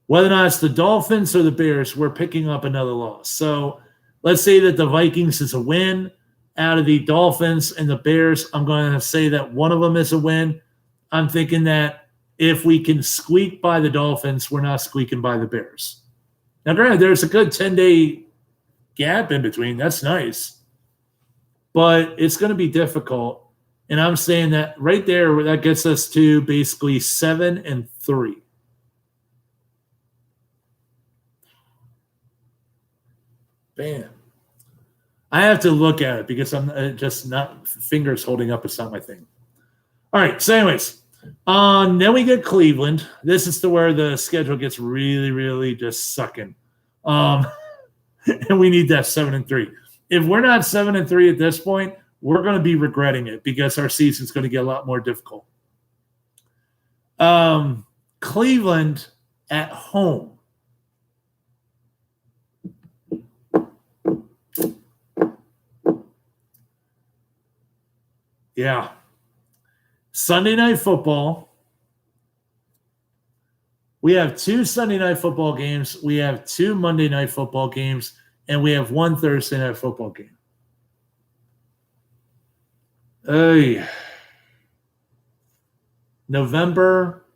Whether or not it's the Dolphins or the Bears, we're picking up another loss. So let's say that the Vikings is a win. Out of the Dolphins and the Bears, I'm going to say that one of them is a win. I'm thinking that if we can squeak by the Dolphins, we're not squeaking by the Bears. Now, granted, there's a good 10-day gap in between. That's nice. But it's going to be difficult. And I'm saying that right there, that gets us to basically 7-3. Bam. I have to look at it because I'm just not fingers holding up. It's not my thing. All right. So, anyways, then we get Cleveland. This is to where the schedule gets really, really just sucking. And we need that 7-3. If we're not 7-3 at this point, we're going to be regretting it because our season's going to get a lot more difficult. Cleveland at home. Yeah. Sunday Night Football. We have 2 Sunday Night Football games. We have 2 Monday Night Football games. And we have 1 Thursday Night Football game. Hey. November,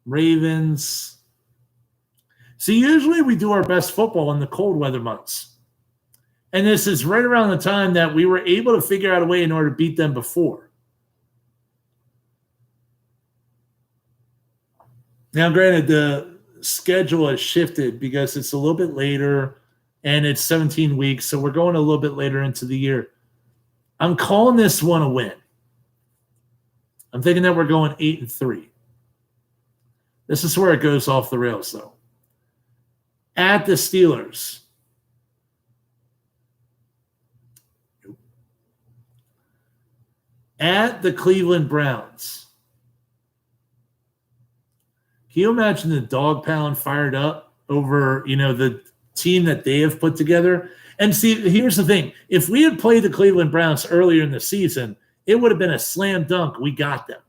Ravens. See, usually we do our best football in the cold weather months. And this is right around the time that we were able to figure out a way in order to beat them before. Now, granted, the schedule has shifted because it's a little bit later and it's 17 weeks, so we're going a little bit later into the year. I'm calling this one a win. I'm thinking that we're going 8-3. This is where it goes off the rails, though. At the Steelers. At the Cleveland Browns. Can you imagine the dog pound fired up over, the team that they have put together? And see, here's the thing. If we had played the Cleveland Browns earlier in the season, it would have been a slam dunk. We got them.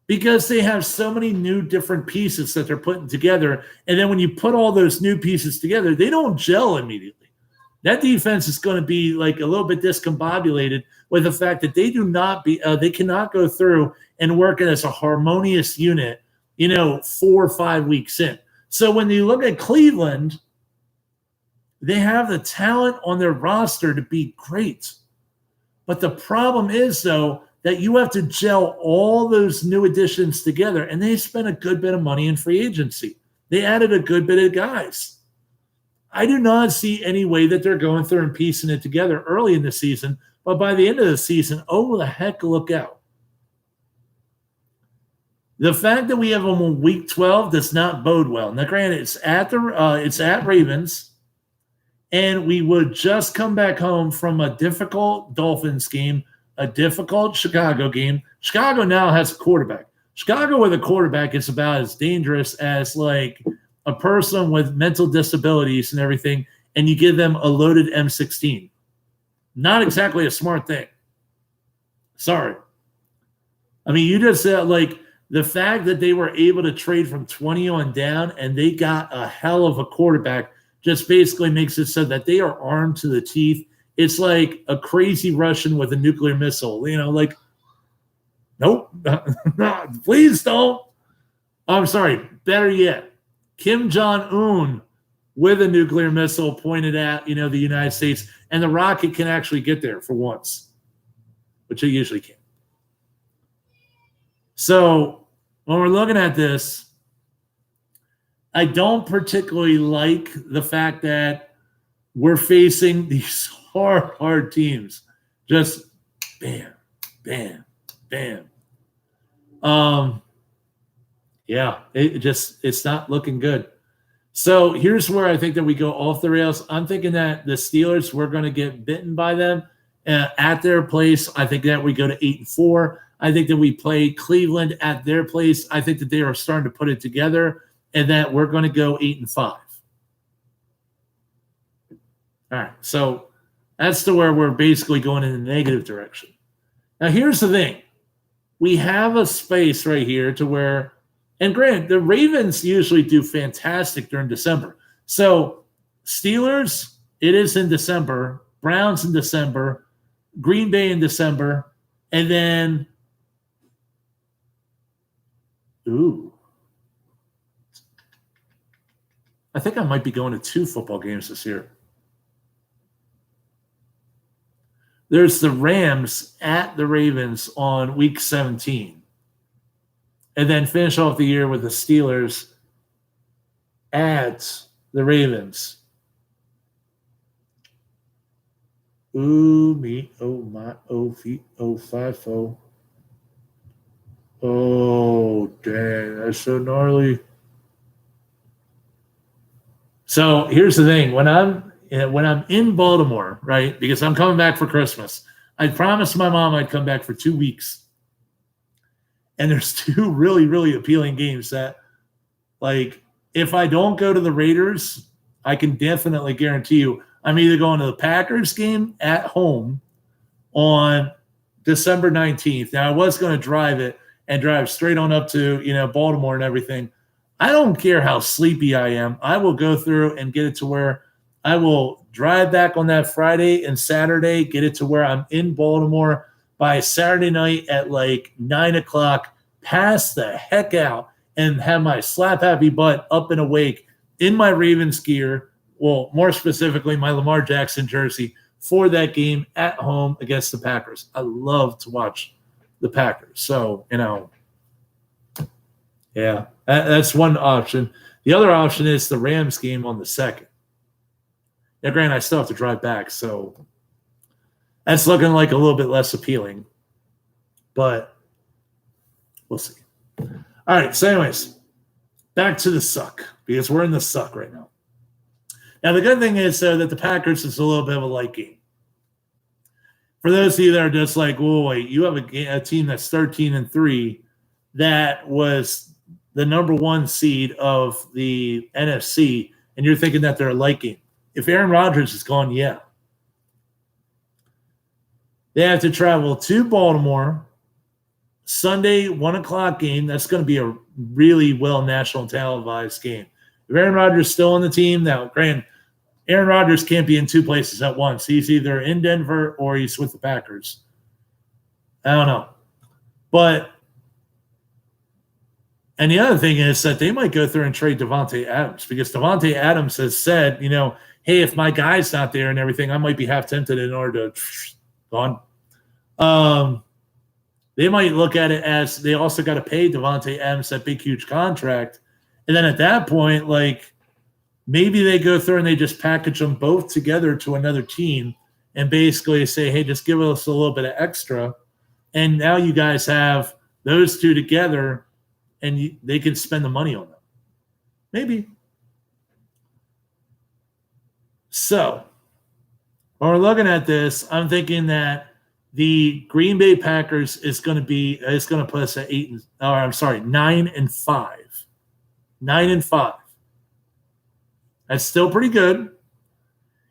Because they have so many new different pieces that they're putting together. And then when you put all those new pieces together, they don't gel immediately. That defense is going to be like a little bit discombobulated with the fact that they cannot go through and work as a harmonious unit, 4 or 5 weeks in. So when you look at Cleveland, they have the talent on their roster to be great. But the problem is, though, that you have to gel all those new additions together, and they spent a good bit of money in free agency. They added a good bit of guys. I do not see any way that they're going through and piecing it together early in the season, but by the end of the season, oh, the heck, look out. The fact that we have them on week 12 does not bode well. Now, granted, it's at Ravens, and we would just come back home from a difficult Dolphins game, a difficult Chicago game. Chicago now has a quarterback. Chicago with a quarterback is about as dangerous as like a person with mental disabilities and everything, and you give them a loaded M16. Not exactly a smart thing. Sorry. I mean, you just said the fact that they were able to trade from 20 on down and they got a hell of a quarterback just basically makes it so that they are armed to the teeth. It's like a crazy Russian with a nuclear missile, nope, please don't. I'm sorry. Better yet, Kim Jong-un with a nuclear missile pointed at, the United States, and the rocket can actually get there for once, which it usually can't. So when we're looking at this, I don't particularly like the fact that we're facing these hard teams. Just bam, bam, bam. Yeah, it's not looking good. So here's where I think that we go off the rails. I'm thinking that the Steelers, we're going to get bitten by them at their place. I think that we go to 8-4. I think that we play Cleveland at their place. I think that they are starting to put it together, and that we're going to go 8-5. All right, so that's to where we're basically going in the negative direction. Now, here's the thing. We have a space right here to where, and granted, the Ravens usually do fantastic during December. So Steelers, it is in December. Browns in December. Green Bay in December. And then, I think I might be going to 2 football games this year. There's the Rams at the Ravens on week 17. And then finish off the year with the Steelers at the Ravens. Ooh, me, oh, my, oh, feet, oh, 5-0. Oh, dang, that's so gnarly. So here's the thing. When I'm in Baltimore, right, because I'm coming back for Christmas, I promised my mom I'd come back for 2 weeks. And there's 2 really, really appealing games that, like, if I don't go to the Raiders, I can definitely guarantee you I'm either going to the Packers game at home on December 19th. Now, I was going to drive straight on up to, Baltimore and everything. I don't care how sleepy I am. I will go through and get it to where I will drive back on that Friday and Saturday, get it to where I'm in Baltimore by Saturday night at like 9 o'clock, pass the heck out and have my slap happy butt up and awake in my Ravens gear. Well, more specifically, my Lamar Jackson jersey for that game at home against the Packers. I love to watch the Packers. So, yeah, that's one option. The other option is the Rams game on the 2nd. Now, granted, I still have to drive back, so that's looking like a little bit less appealing. But we'll see. All right, so anyways, back to the suck, because we're in the suck right now. Now, the good thing is that the Packers is a little bit of a light game. For those of you that are just like, whoa, wait, you have a team that's 13-3 that was the number 1 seed of the NFC, and you're thinking that they're a light game. If Aaron Rodgers is gone, yeah. They have to travel to Baltimore, Sunday, 1 o'clock game. That's going to be a really well national televised game. If Aaron Rodgers is still on the team, now, granted, Aaron Rodgers can't be in 2 places at once. He's either in Denver or he's with the Packers. I don't know. And the other thing is that they might go through and trade Davante Adams, because Davante Adams has said, hey, if my guy's not there and everything, I might be half tempted in order to go on. They might look at it as they also got to pay Davante Adams that big, huge contract. And then at that point, like, maybe they go through and they just package them both together to another team and basically say, hey, just give us a little bit of extra. And now you guys have those 2 together and they can spend the money on them. Maybe. So when we're looking at this, I'm thinking that the Green Bay Packers is going to put us at 9-5. 9-5. That's still pretty good.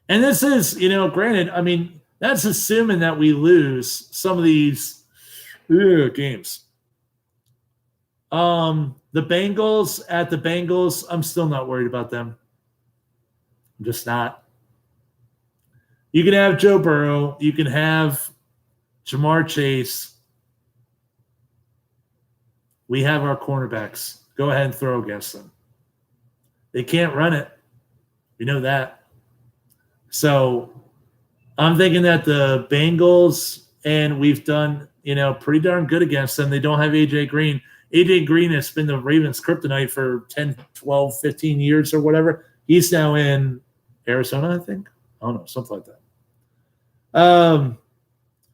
And this is, granted, I mean, that's assuming that we lose some of these games. The Bengals, I'm still not worried about them. I'm just not. You can have Joe Burrow. You can have Jamar Chase. We have our cornerbacks. Go ahead and throw against them. They can't run it. We know that. So I'm thinking that the Bengals, and we've done, pretty darn good against them. They don't have A.J. Green. A.J. Green has been the Ravens' kryptonite for 10, 12, 15 years or whatever. He's now in Arizona, I think. I don't know, something like that.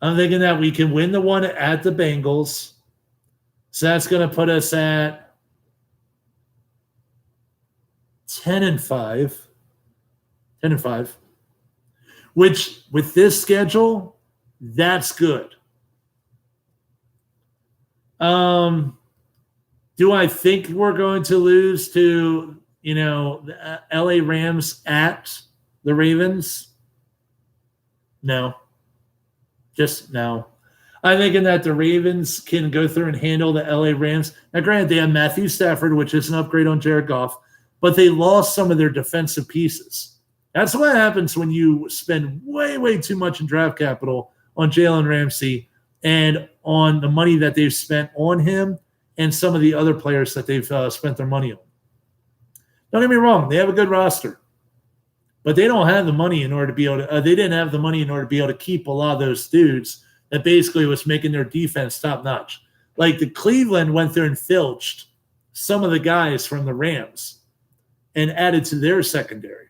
I'm thinking that we can win the one at the Bengals. So that's going to put us at 10-5. 10-5. Which, with this schedule, that's good. Do I think we're going to lose to, the LA Rams at the Ravens? No. Just no. I'm thinking that the Ravens can go through and handle the LA Rams. Now, granted, they have Matthew Stafford, which is an upgrade on Jared Goff, but they lost some of their defensive pieces. That's what happens when you spend way, way too much in draft capital on Jalen Ramsey and on the money that they've spent on him and some of the other players that they've spent their money on. Don't get me wrong. They have a good roster. But they don't have the money in order to be able to they didn't have the money in order to be able to keep a lot of those dudes that basically was making their defense top notch. Like the Cleveland went there and filched some of the guys from the Rams and added to their secondary.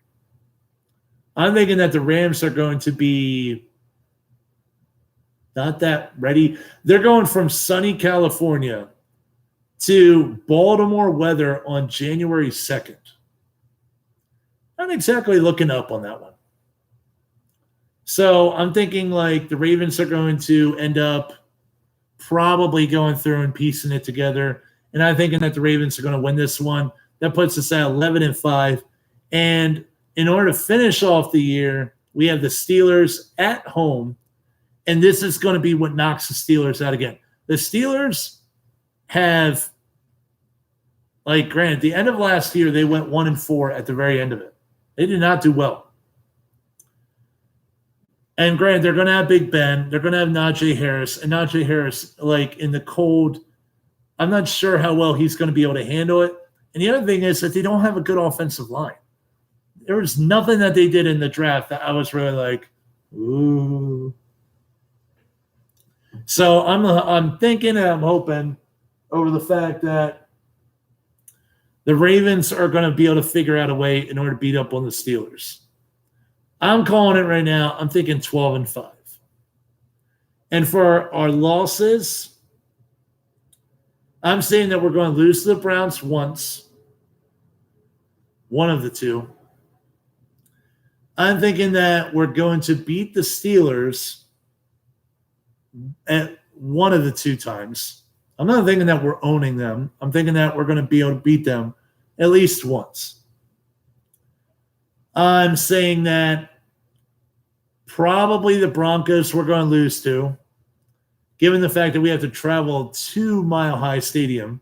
I'm thinking that the Rams are going to be not that ready. They're going from sunny California to Baltimore weather on January 2nd. Not exactly looking up on that one. So I'm thinking like the Ravens are going to end up probably going through and piecing it together. And I'm thinking that the Ravens are going to win this one. That puts us at 11-5. And in order to finish off the year, we have the Steelers at home. And this is going to be what knocks the Steelers out again. The Steelers have, like, granted, the end of last year, they went 1-4 at the very end of it. They did not do well. And granted, they're going to have Big Ben. They're going to have Najee Harris. And Najee Harris, like, in the cold, I'm not sure how well he's going to be able to handle it. And the other thing is that they don't have a good offensive line. There was nothing that they did in the draft that I was really like, ooh. So I'm thinking and I'm hoping over the fact that the Ravens are going to be able to figure out a way in order to beat up on the Steelers. I'm calling it right now. I'm thinking 12-5. And for our losses, I'm saying that we're going to lose to the Browns once. One of the two. I'm thinking that we're going to beat the Steelers at one of the two times. I'm not thinking that we're owning them. I'm thinking that we're going to be able to beat them at least once. I'm saying that probably the Broncos we're going to lose to, given the fact that we have to travel to Mile High Stadium.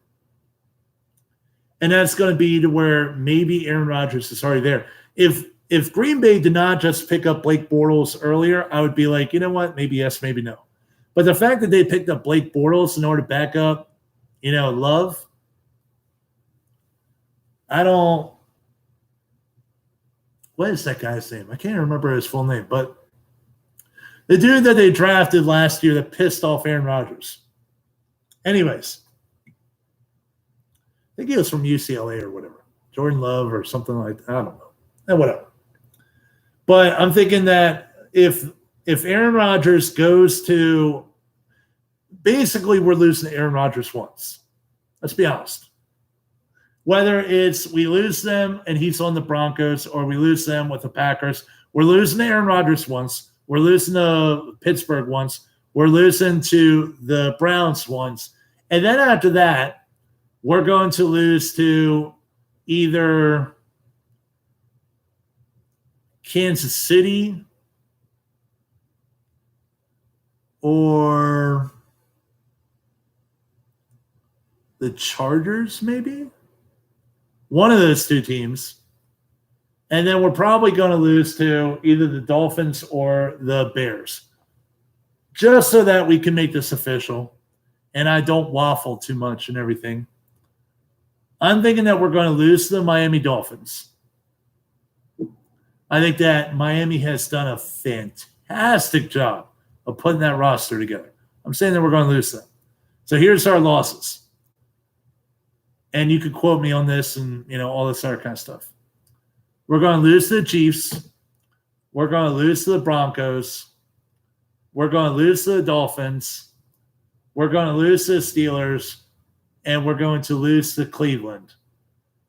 And that's going to be to where maybe Aaron Rodgers is already there. If Green Bay did not just pick up Blake Bortles earlier, I would be like, you know what? Maybe yes, maybe no. But the fact that they picked up Blake Bortles in order to back up, Love, what is that guy's name? I can't remember his full name, but the dude that they drafted last year that pissed off Aaron Rodgers. Anyways, I think he was from UCLA or whatever. Jordan Love or something like that. I don't know. Whatever. But I'm thinking that if Aaron Rodgers goes to – basically we're losing to Aaron Rodgers once. Let's be honest. Whether it's we lose them and he's on the Broncos or we lose them with the Packers, we're losing to Aaron Rodgers once. We're losing to Pittsburgh once. We're losing to the Browns once. And then after that, we're going to lose to either Kansas City or the Chargers, maybe? One of those two teams. And then we're probably going to lose to either the Dolphins or the Bears. Just so that we can make this official and I don't waffle too much and everything. I'm thinking that we're going to lose to the Miami Dolphins. I think that Miami has done a fantastic job of putting that roster together. I'm saying that we're going to lose them. So here's our losses. And you could quote me on this and, all this other kind of stuff. We're going to lose to the Chiefs. We're going to lose to the Broncos. we're going to lose to the Dolphins, we're going to lose to the Steelers, and we're going to lose to Cleveland.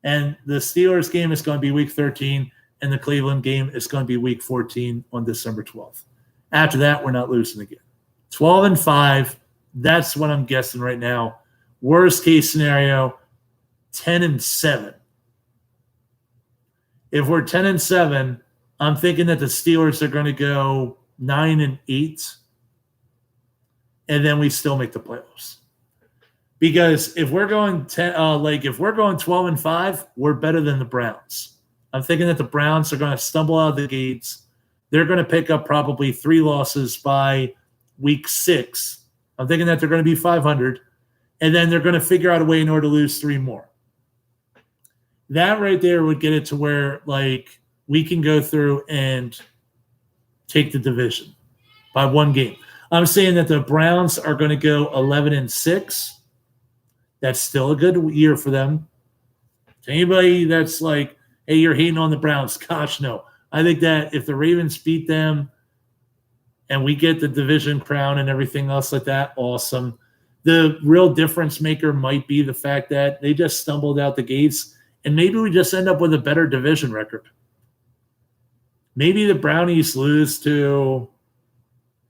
And the Steelers game is going to be week 13, and the Cleveland game is going to be week 14 on December 12th. After that, we're not losing again. 12-5, that's what I'm guessing right now. Worst case scenario, 10-7. If we're 10-7, I'm thinking that the Steelers are going to go 9-8, and then we still make the playoffs. Because if we're going if we're going 12-5, we're better than the Browns. I'm thinking that the Browns are going to stumble out of the gates. They're going to pick up probably 3 losses by week 6. I'm thinking that they're going to be 500, and then they're going to figure out a way in order to lose 3 more. That right there would get it to where we can go through and take the division by 1 game. I'm saying that the Browns are going to go 11-6. That's still a good year for them. To anybody that's like, hey, you're hating on the Browns, gosh, no. I think that if the Ravens beat them and we get the division crown and everything else like that, awesome. The real difference maker might be the fact that they just stumbled out the gates, and maybe we just end up with a better division record. Maybe the Brownies lose to,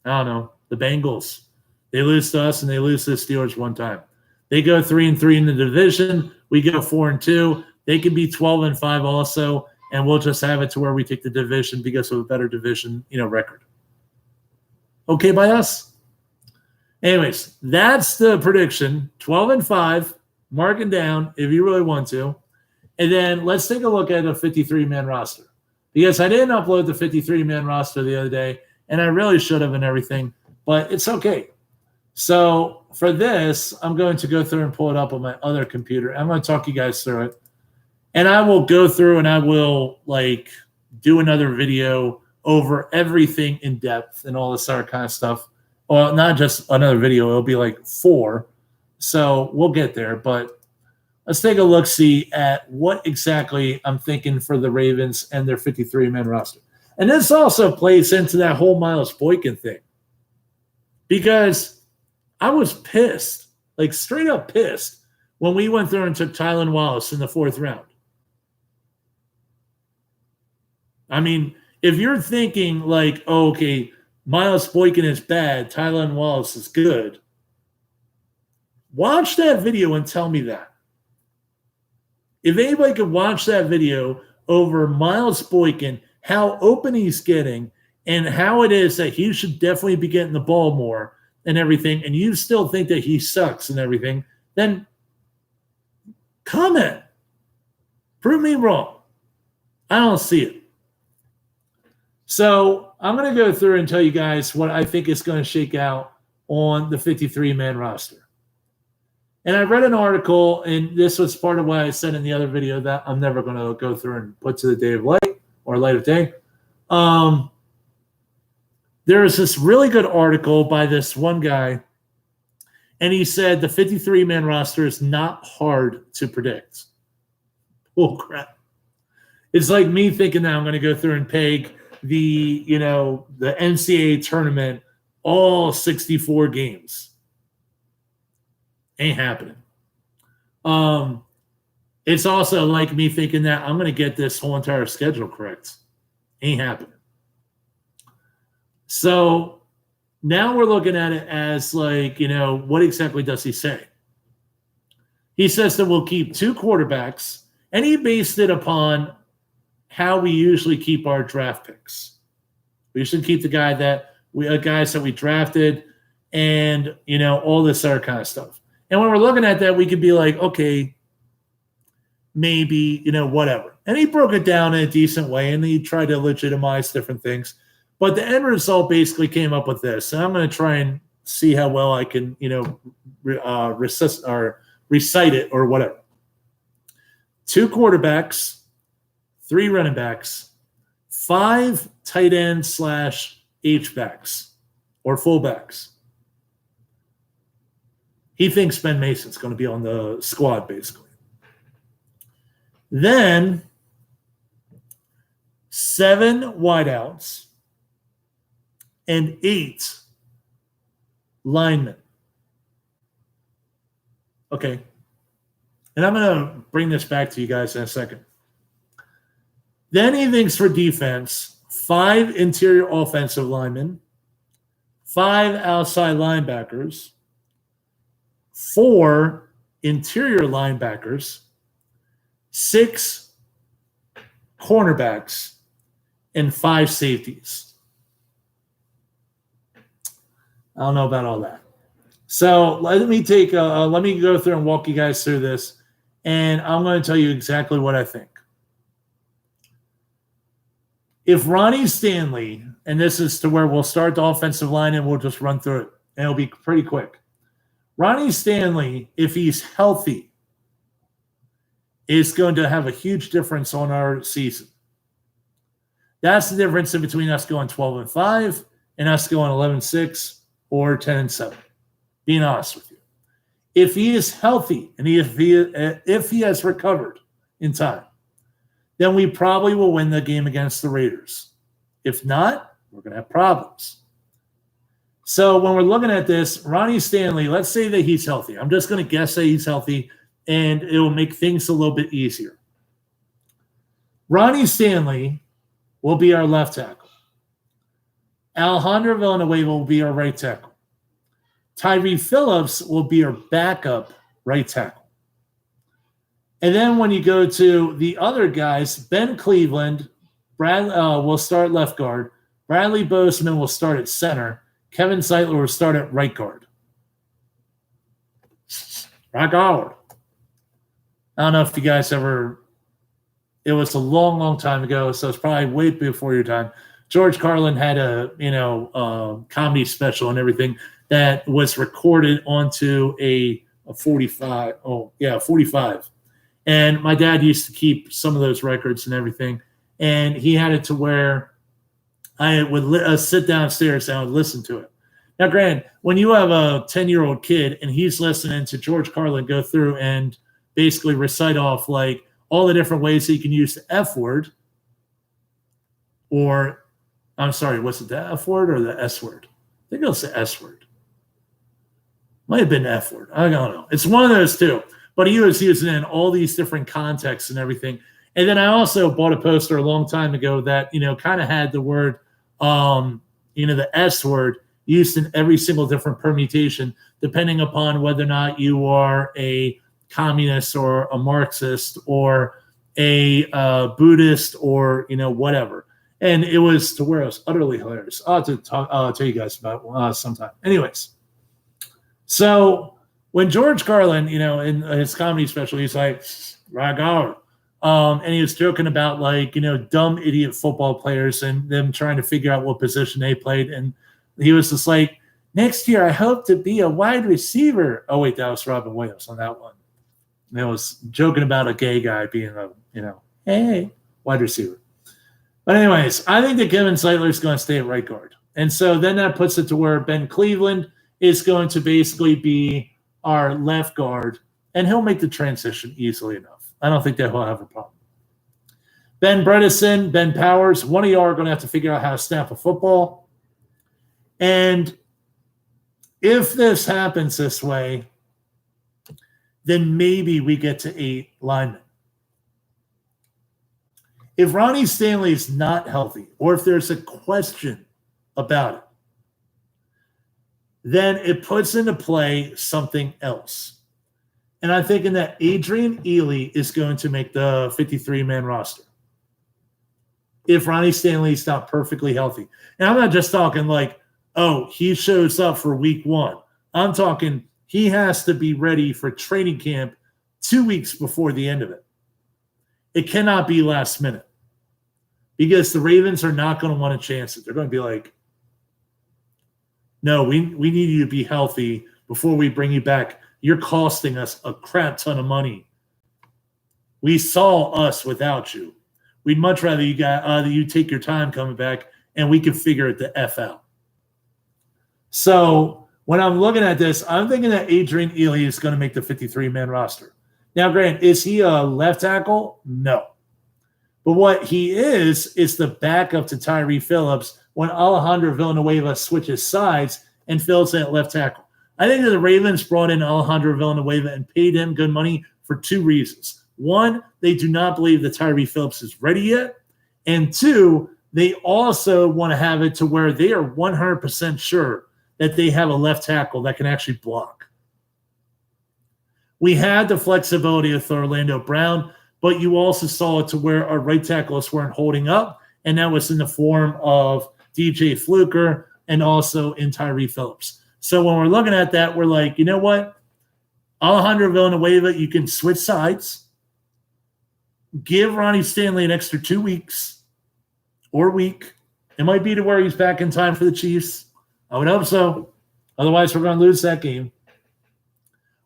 I don't know, the Bengals. They lose to us and they lose to the Steelers one time. They go 3-3 in the division. We go 4-2. They can be 12-5 also, and we'll just have it to where we take the division because of a better division, record. Okay by us? Anyways, that's the prediction. 12-5. Mark it down if you really want to. And then let's take a look at a 53-man roster. Because I didn't upload the 53-man roster the other day, and I really should have and everything, but it's okay. So for this, I'm going to go through and pull it up on my other computer. I'm going to talk you guys through it. And I will go through and I will do another video over everything in depth and all this other kind of stuff. Well, not just another video. It'll be 4. So we'll get there. But let's take a look-see at what exactly I'm thinking for the Ravens and their 53-man roster. And this also plays into that whole Miles Boykin thing. Because I was pissed, straight up pissed, when we went through and took Tylan Wallace in the 4th round. I mean, if you're thinking okay, Miles Boykin is bad, Tylan Wallace is good, watch that video and tell me that. If anybody could watch that video over Miles Boykin, how open he's getting, and how it is that he should definitely be getting the ball more and everything, and you still think that he sucks and everything, then comment. Prove me wrong. I don't see it. So I'm going to go through and tell you guys what I think is going to shake out on the 53-man roster. And I read an article, and this was part of what I said in the other video that I'm never going to go through and put to the day of light or light of day. There is this really good article by this one guy, and he said the 53-man roster is not hard to predict. Oh, crap. It's like me thinking that I'm going to go through and peg the NCAA tournament, all 64 games. Ain't happening. It's also like me thinking that I'm going to get this whole entire schedule correct. Ain't happening. So now we're looking at it as what exactly does he say? He says that we'll keep 2 quarterbacks, and he based it upon how we usually keep our draft picks. We should keep the guys that we drafted, and all this other kind of stuff. And when we're looking at that, we could be like, okay, maybe whatever. And he broke it down in a decent way, and he tried to legitimize different things. But the end result basically came up with this, and I'm going to try and see how well I can recite it or whatever. 2 quarterbacks, 3 running backs, 5 tight end / H-backs or fullbacks. He thinks Ben Mason's going to be on the squad, basically. Then 7 wideouts and 8 linemen. Okay. And I'm going to bring this back to you guys in a second. Then he thinks for defense, 5 interior offensive linemen, 5 outside linebackers, 4 interior linebackers, 6 cornerbacks, and 5 safeties. I don't know about all that. So let me go through and walk you guys through this, and I'm going to tell you exactly what I think. If Ronnie Stanley, and this is to where we'll start the offensive line and we'll just run through it, and it'll be pretty quick. Ronnie Stanley, if he's healthy, is going to have a huge difference on our season. That's the difference in between us going 12-5 and us going 11-6 or 10-7. Being honest with you, if he is healthy and if he has recovered in time, then we probably will win the game against the Raiders. If not, we're going to have problems. So when we're looking at this, Ronnie Stanley, let's say that he's healthy. I'm just going to guess that he's healthy, and it will make things a little bit easier. Ronnie Stanley will be our left tackle. Alejandro Villanueva will be our right tackle. Tyree Phillips will be our backup right tackle. And then when you go to the other guys, Ben Cleveland will start left guard. Bradley Bozeman will start at center. Kevin Zeitler will start at right guard. Right guard. I don't know if you guys ever – it was a long, long time ago, so it's probably way before your time. George Carlin had a comedy special and everything that was recorded onto a 45. Oh, yeah, 45. And my dad used to keep some of those records and everything. And he had it to where I would sit downstairs and I would listen to it. Now, granted, when you have a 10-year-old kid and he's listening to George Carlin go through and basically recite off like all the different ways that you can use the F word, or I'm sorry, was it the F word or the S word? I think it was the S word. Might have been the F word. I don't know. It's one of those two. But he was using it in all these different contexts and everything. And then I also bought a poster a long time ago that, kind of had the word, the S word used in every single different permutation, depending upon whether or not you are a communist or a Marxist or a Buddhist or, whatever. And it was to where it was utterly hilarious. I'll tell you guys about it sometime. Anyways, so when George Carlin, in his comedy special, he's like, Ragar. And he was joking about dumb idiot football players and them trying to figure out what position they played. And he was just like, next year, I hope to be a wide receiver. Oh, wait, that was Robin Williams on that one. And it was joking about a gay guy being hey, wide receiver. But anyways, I think that Kevin Zeitler is going to stay at right guard. And so then that puts it to where Ben Cleveland is going to basically be our left guard, and he'll make the transition easily enough. I don't think that he'll have a problem. Ben Bredesen, Ben Powers, one of y'all are going to have to figure out how to snap a football. And if this happens this way, then maybe we get to 8 linemen. If Ronnie Stanley is not healthy, or if there's a question about it, then it puts into play something else. And I'm thinking that Adrian Ealy is going to make the 53-man roster if Ronnie Stanley's not perfectly healthy. And I'm not just talking like, oh, he shows up for week 1. I'm talking he has to be ready for training camp 2 weeks before the end of it. It cannot be last minute because the Ravens are not going to want to chance it. They're going to be like, no, we need you to be healthy before we bring you back. You're costing us a crap ton of money. We saw us without you. We'd much rather you take your time coming back and we can figure it the F out. So when I'm looking at this, I'm thinking that Adrian Ealy is going to make the 53-man roster. Now, Grant, is he a left tackle? No. But what he is the backup to Tyree Phillips when Alejandro Villanueva switches sides and fills in at left tackle. I think that the Ravens brought in Alejandro Villanueva and paid him good money for two reasons. One, they do not believe that Tyree Phillips is ready yet. And two, they also want to have it to where they are 100% sure that they have a left tackle that can actually block. We had the flexibility with Orlando Brown, but you also saw it to where our right tackles weren't holding up, and that was in the form of DJ Fluker and also in Tyree Phillips. So when we're looking at that, we're like, you know what? Alejandro Villanueva, you can switch sides. Give Ronnie Stanley an extra 2 weeks or week. It might be to where he's back in time for the Chiefs. I would hope so. Otherwise, we're going to lose that game.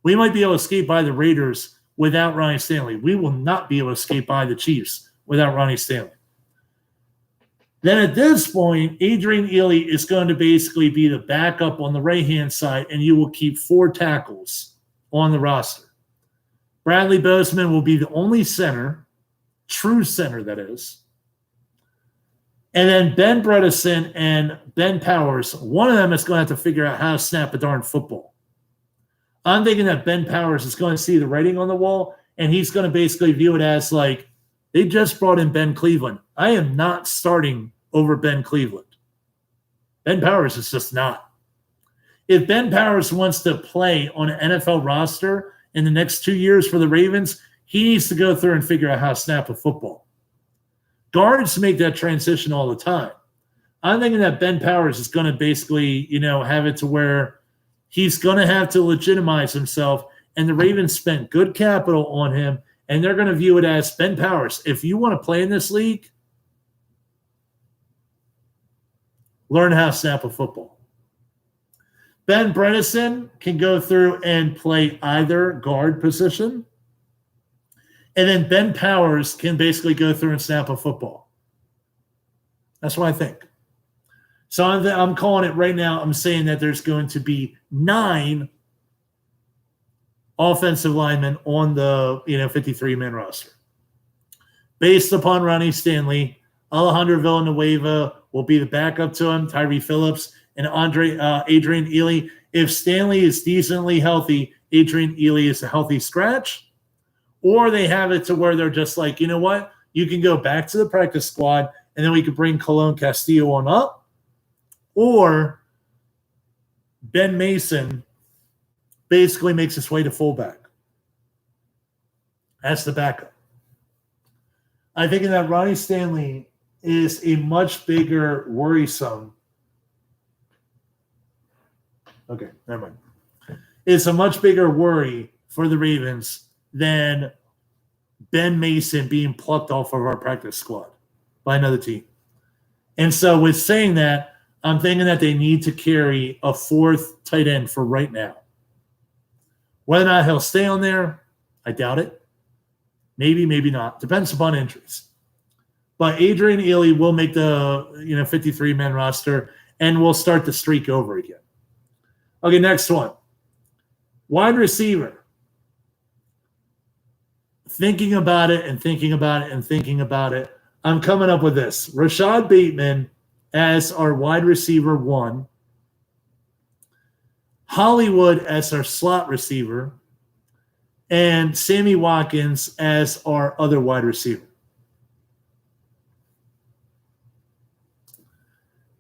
We might be able to skate by the Raiders without Ronnie Stanley. We will not be able to skate by the Chiefs without Ronnie Stanley. Then at this point, Adrian Ely is going to basically be the backup on the right-hand side, and you will keep 4 tackles on the roster. Bradley Bozeman will be the only center, true center that is. And then Ben Bredesen and Ben Powers, one of them is going to have to figure out how to snap a darn football. I'm thinking that Ben Powers is going to see the writing on the wall, and he's going to basically view it as like, they just brought in Ben Cleveland. I am not starting over Ben Cleveland. Ben Powers is just not. If Ben Powers wants to play on an NFL roster in the next 2 years for the Ravens, he needs to go through and figure out how to snap a football. Guards make that transition all the time. I'm thinking that Ben Powers is going to basically, have it to where he's going to have to legitimize himself, and the Ravens spent good capital on him, and they're going to view it as, Ben Powers, if you want to play in this league, learn how to snap a football. Ben Bredesen can go through and play either guard position. And then Ben Powers can basically go through and snap a football. That's what I think. So I'm calling it right now. I'm saying that there's going to be 9 offensive linemen on the 53-man roster. Based upon Ronnie Stanley, Alejandro Villanueva will be the backup to him, Tyree Phillips, and Adrian Ely. If Stanley is decently healthy, Adrian Ely is a healthy scratch. Or they have it to where they're just like, you know what? You can go back to the practice squad, and then we could bring Colon Castillo on up. Or Ben Mason basically makes his way to fullback. That's the backup. I think that Ronnie Stanley is a much bigger worrisome. Okay, never mind. It's a much bigger worry for the Ravens than Ben Mason being plucked off of our practice squad by another team. And so with saying that, I'm thinking that they need to carry a 4th tight end for right now. Whether or not he'll stay on there, I doubt it. Maybe, maybe not. Depends upon injuries. But Adrian Ely will make the 53-man roster, and we'll start the streak over again. Okay, next one. Wide receiver. Thinking about it and thinking about it and thinking about it, I'm coming up with this. Rashad Bateman as our wide receiver 1. Hollywood as our slot receiver. And Sammy Watkins as our other wide receiver.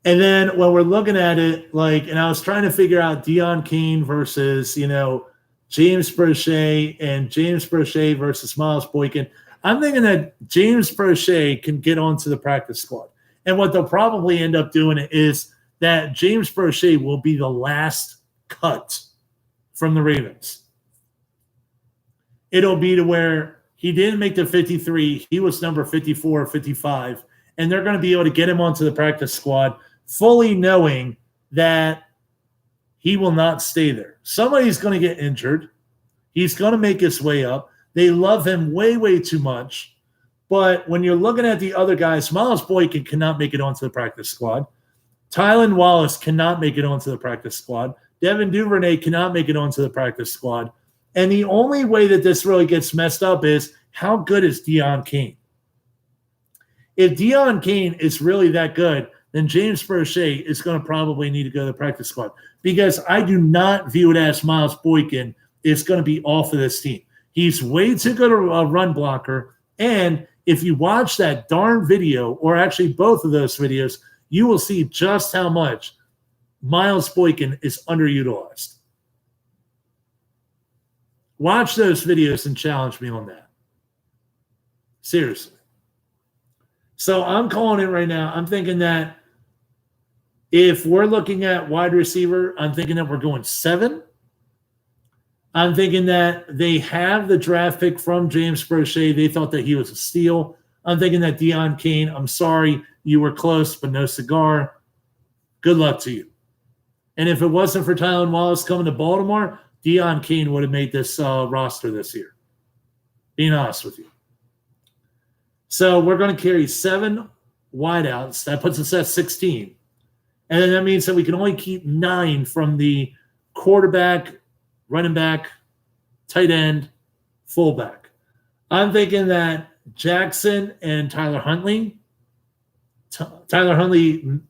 And then when we're looking at it, and I was trying to figure out Deon Cain versus, James Prochet and James Prochet versus Miles Boykin. I'm thinking that James Prochet can get onto the practice squad. And what they'll probably end up doing is that James Prochet will be the last cut from the Ravens. It'll be to where he didn't make the 53. He was number 54 or 55. And they're going to be able to get him onto the practice squad fully knowing that he will not stay there. Somebody's going to get injured. He's going to make his way up. They love him way, way too much. But when you're looking at the other guys, Miles Boykin cannot make it onto the practice squad. Tylan Wallace cannot make it onto the practice squad. Devin Duvernay cannot make it onto the practice squad. And the only way that this really gets messed up is how good is Deon Cain? If Deon Cain is really that good, then James Prochet is going to probably need to go to the practice squad, because I do not view it as Miles Boykin is going to be off of this team. He's way too good a run blocker. And if you watch that darn video, or actually both of those videos, you will see just how much Miles Boykin is underutilized. Watch those videos and challenge me on that. Seriously. So I'm calling it right now. I'm thinking that if we're looking at wide receiver, I'm thinking that we're going 7. I'm thinking that they have the draft pick from James Prochet. They thought that he was a steal. I'm thinking that Deon Cain, I'm sorry, you were close, but no cigar. Good luck to you. And if it wasn't for Tylan Wallace coming to Baltimore, Deon Cain would have made this roster this year. Being honest with you. So we're going to carry 7 wideouts. That puts us at 16. And then that means that we can only keep 9 from the quarterback, running back, tight end, fullback. I'm thinking that Jackson and Tyler Huntley. Tyler Huntley,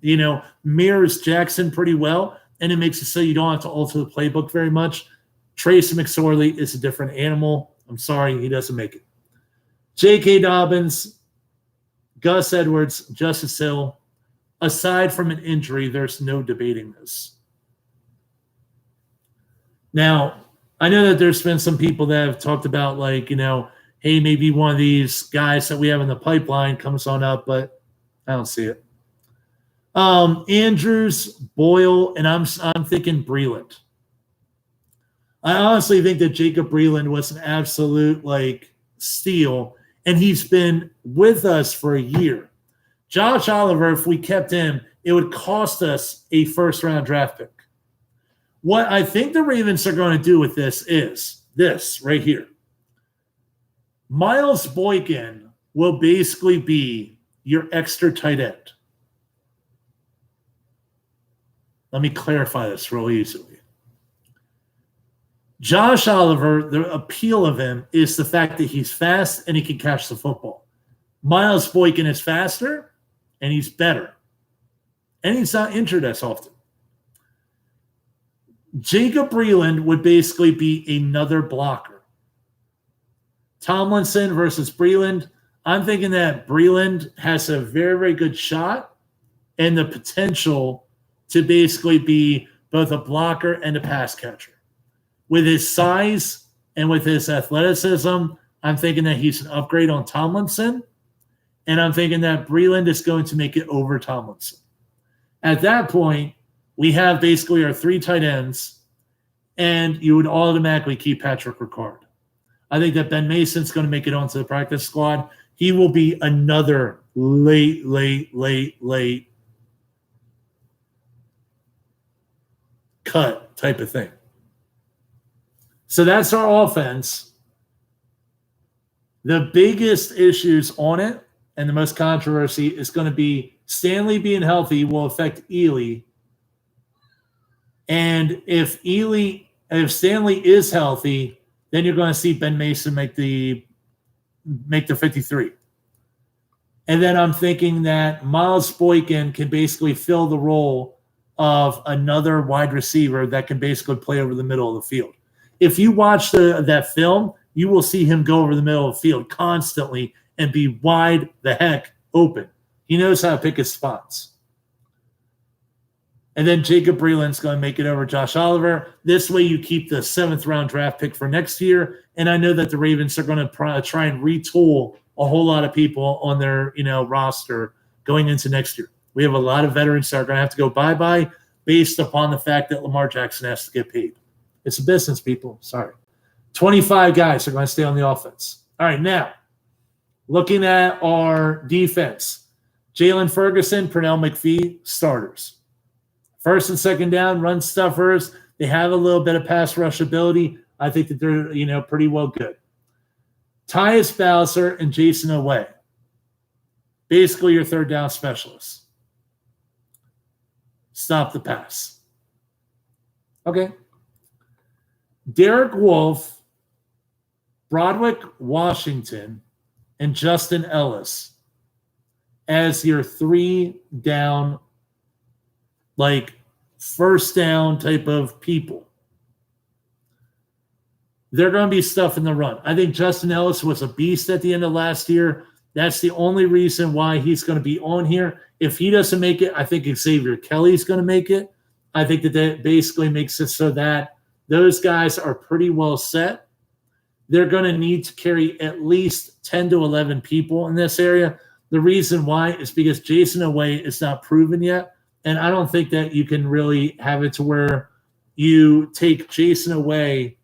mirrors Jackson pretty well, and it makes it so you don't have to alter the playbook very much. Trace McSorley is a different animal. I'm sorry, he doesn't make it. J.K. Dobbins, Gus Edwards, Justice Hill. Aside from an injury, there's no debating this. Now, I know that there's been some people that have talked about, hey, maybe one of these guys that we have in the pipeline comes on up, but I don't see it. Andrews, Boyle, and I'm thinking Breeland. I honestly think that Jacob Breeland was an absolute steal, and he's been with us for a year. Josh Oliver, if we kept him, it would cost us a first-round draft pick. What I think the Ravens are going to do with this is this right here. Miles Boykin will basically be your extra tight end. Let me clarify this real easily. Josh Oliver, the appeal of him is the fact that he's fast and he can catch the football. Miles Boykin is faster and he's better. And he's not injured as often. Jacob Breeland would basically be another blocker. Tomlinson versus Breeland. I'm thinking that Breeland has a very, very good shot and the potential to basically be both a blocker and a pass catcher. With his size and with his athleticism, I'm thinking that he's an upgrade on Tomlinson. And I'm thinking that Breeland is going to make it over Tomlinson. At that point, we have basically our 3 tight ends, and you would automatically keep Patrick Ricard. I think that Ben Mason's going to make it onto the practice squad. He will be another late cut type of thing. So that's our offense. The biggest issues on it and the most controversy is going to be Stanley being healthy will affect Ely. And if Stanley is healthy, then you're going to see Ben Mason make the 53. And then I'm thinking that Miles Boykin can basically fill the role of another wide receiver that can basically play over the middle of the field. If you watch that film, you will see him go over the middle of the field constantly and be wide the heck open. He knows how to pick his spots. And then Jacob Breeland's going to make it over Josh Oliver. This way you keep the 7th-round draft pick for next year. And I know that the Ravens are going to try and retool a whole lot of people on their roster going into next year. We have a lot of veterans that are going to have to go bye-bye based upon the fact that Lamar Jackson has to get paid. It's a business, people. Sorry. 25 guys are going to stay on the offense. All right, now, looking at our defense, Jalen Ferguson, Pernell McPhee, starters. First and second down, run stuffers. They have a little bit of pass rush ability. I think that they're, pretty well good. Tyus Bowser and Jason Oweh. Basically your third down specialists. Stop the pass. Okay. Derek Wolfe, Broderick Washington, and Justin Ellis as your 3 down like first down type of people. They're going to be stuff in the run. I think Justin Ellis was a beast at the end of last year. That's the only reason why he's going to be on here. If he doesn't make it, I think Xavier Kelly's going to make it. I think that basically makes it so that those guys are pretty well set. They're going to need to carry at least 10 to 11 people in this area. The reason why is because Jason Oweh is not proven yet. And I don't think that you can really have it to where you take Jason Oweh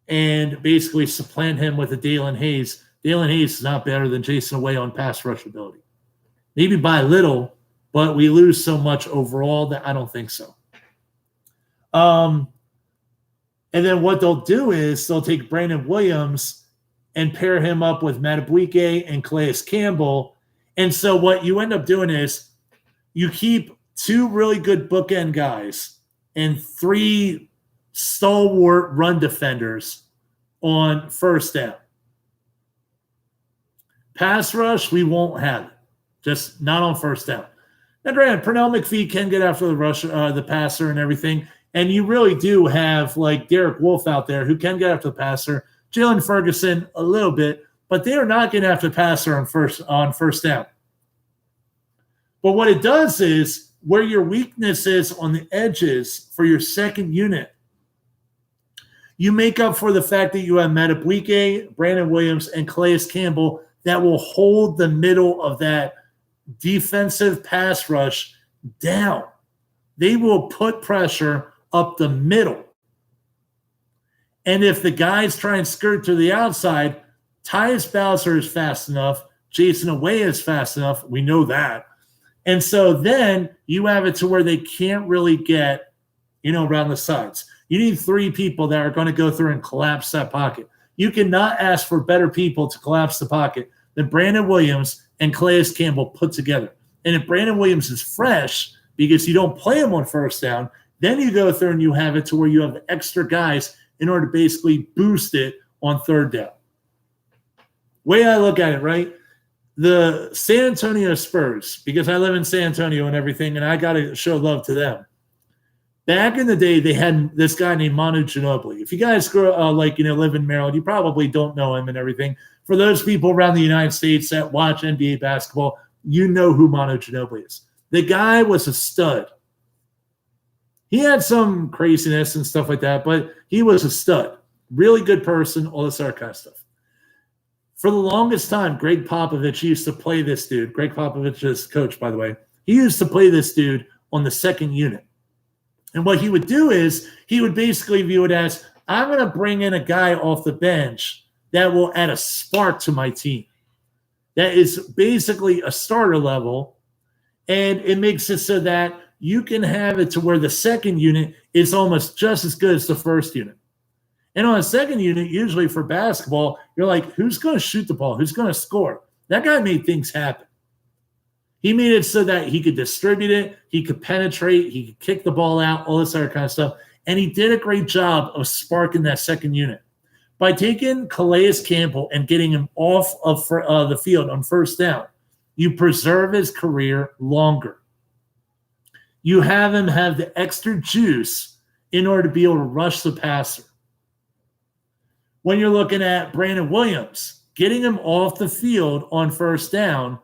and basically supplant him with a Dalen Hayes. Dalen Hayes is not better than Jason Oweh on pass rush ability. Maybe by a little, but we lose so much overall that I don't think so. And then what they'll do is they'll take Brandon Williams and pair him up with Madubuike and Calais Campbell. And so what you end up doing is you keep 2 really good bookend guys and 3 stalwart run defenders on first down. Pass rush, we won't have it. Just not on first down. Now, granted, Pernell McPhee can get after the rush, the passer and everything. And you really do have like Derek Wolfe out there who can get after the passer. Jalen Ferguson a little bit, but they are not getting after the passer on first down. But what it does is where your weakness is on the edges for your second unit, you make up for the fact that you have Madubuike, Brandon Williams, and Calais Campbell that will hold the middle of that defensive pass rush down. They will put pressure up the middle. And if the guys try and skirt to the outside, Tyus Bowser is fast enough. Jason Oweh is fast enough. We know that. And so then you have it to where they can't really get, around the sides. You need 3 people that are going to go through and collapse that pocket. You cannot ask for better people to collapse the pocket than Brandon Williams and Calais Campbell put together. And if Brandon Williams is fresh because you don't play him on first down, then you go through and you have it to where you have extra guys in order to basically boost it on third down. Way I look at it, right? The San Antonio Spurs, because I live in San Antonio and everything, and I got to show love to them. Back in the day, they had this guy named Manu Ginobili. If you guys live in Maryland, you probably don't know him and everything. For those people around the United States that watch NBA basketball, you know who Manu Ginobili is. The guy was a stud. He had some craziness and stuff like that, but he was a stud. Really good person, all this other kind of stuff. For the longest time, Greg Popovich used to play this dude. Greg Popovich is coach, by the way. He used to play this dude on the second unit. And what he would do is he would basically view it as, I'm going to bring in a guy off the bench that will add a spark to my team. That is basically a starter level, and it makes it so that you can have it to where the second unit is almost just as good as the first unit. And on a second unit, usually for basketball, you're like, who's going to shoot the ball? Who's going to score? That guy made things happen. He made it so that he could distribute it, he could penetrate, he could kick the ball out, all this other kind of stuff. And he did a great job of sparking that second unit. By taking Calais Campbell and getting him off of the field on first down, you preserve his career longer. You have him have the extra juice in order to be able to rush the passer. When you're looking at Brandon Williams, getting him off the field on first down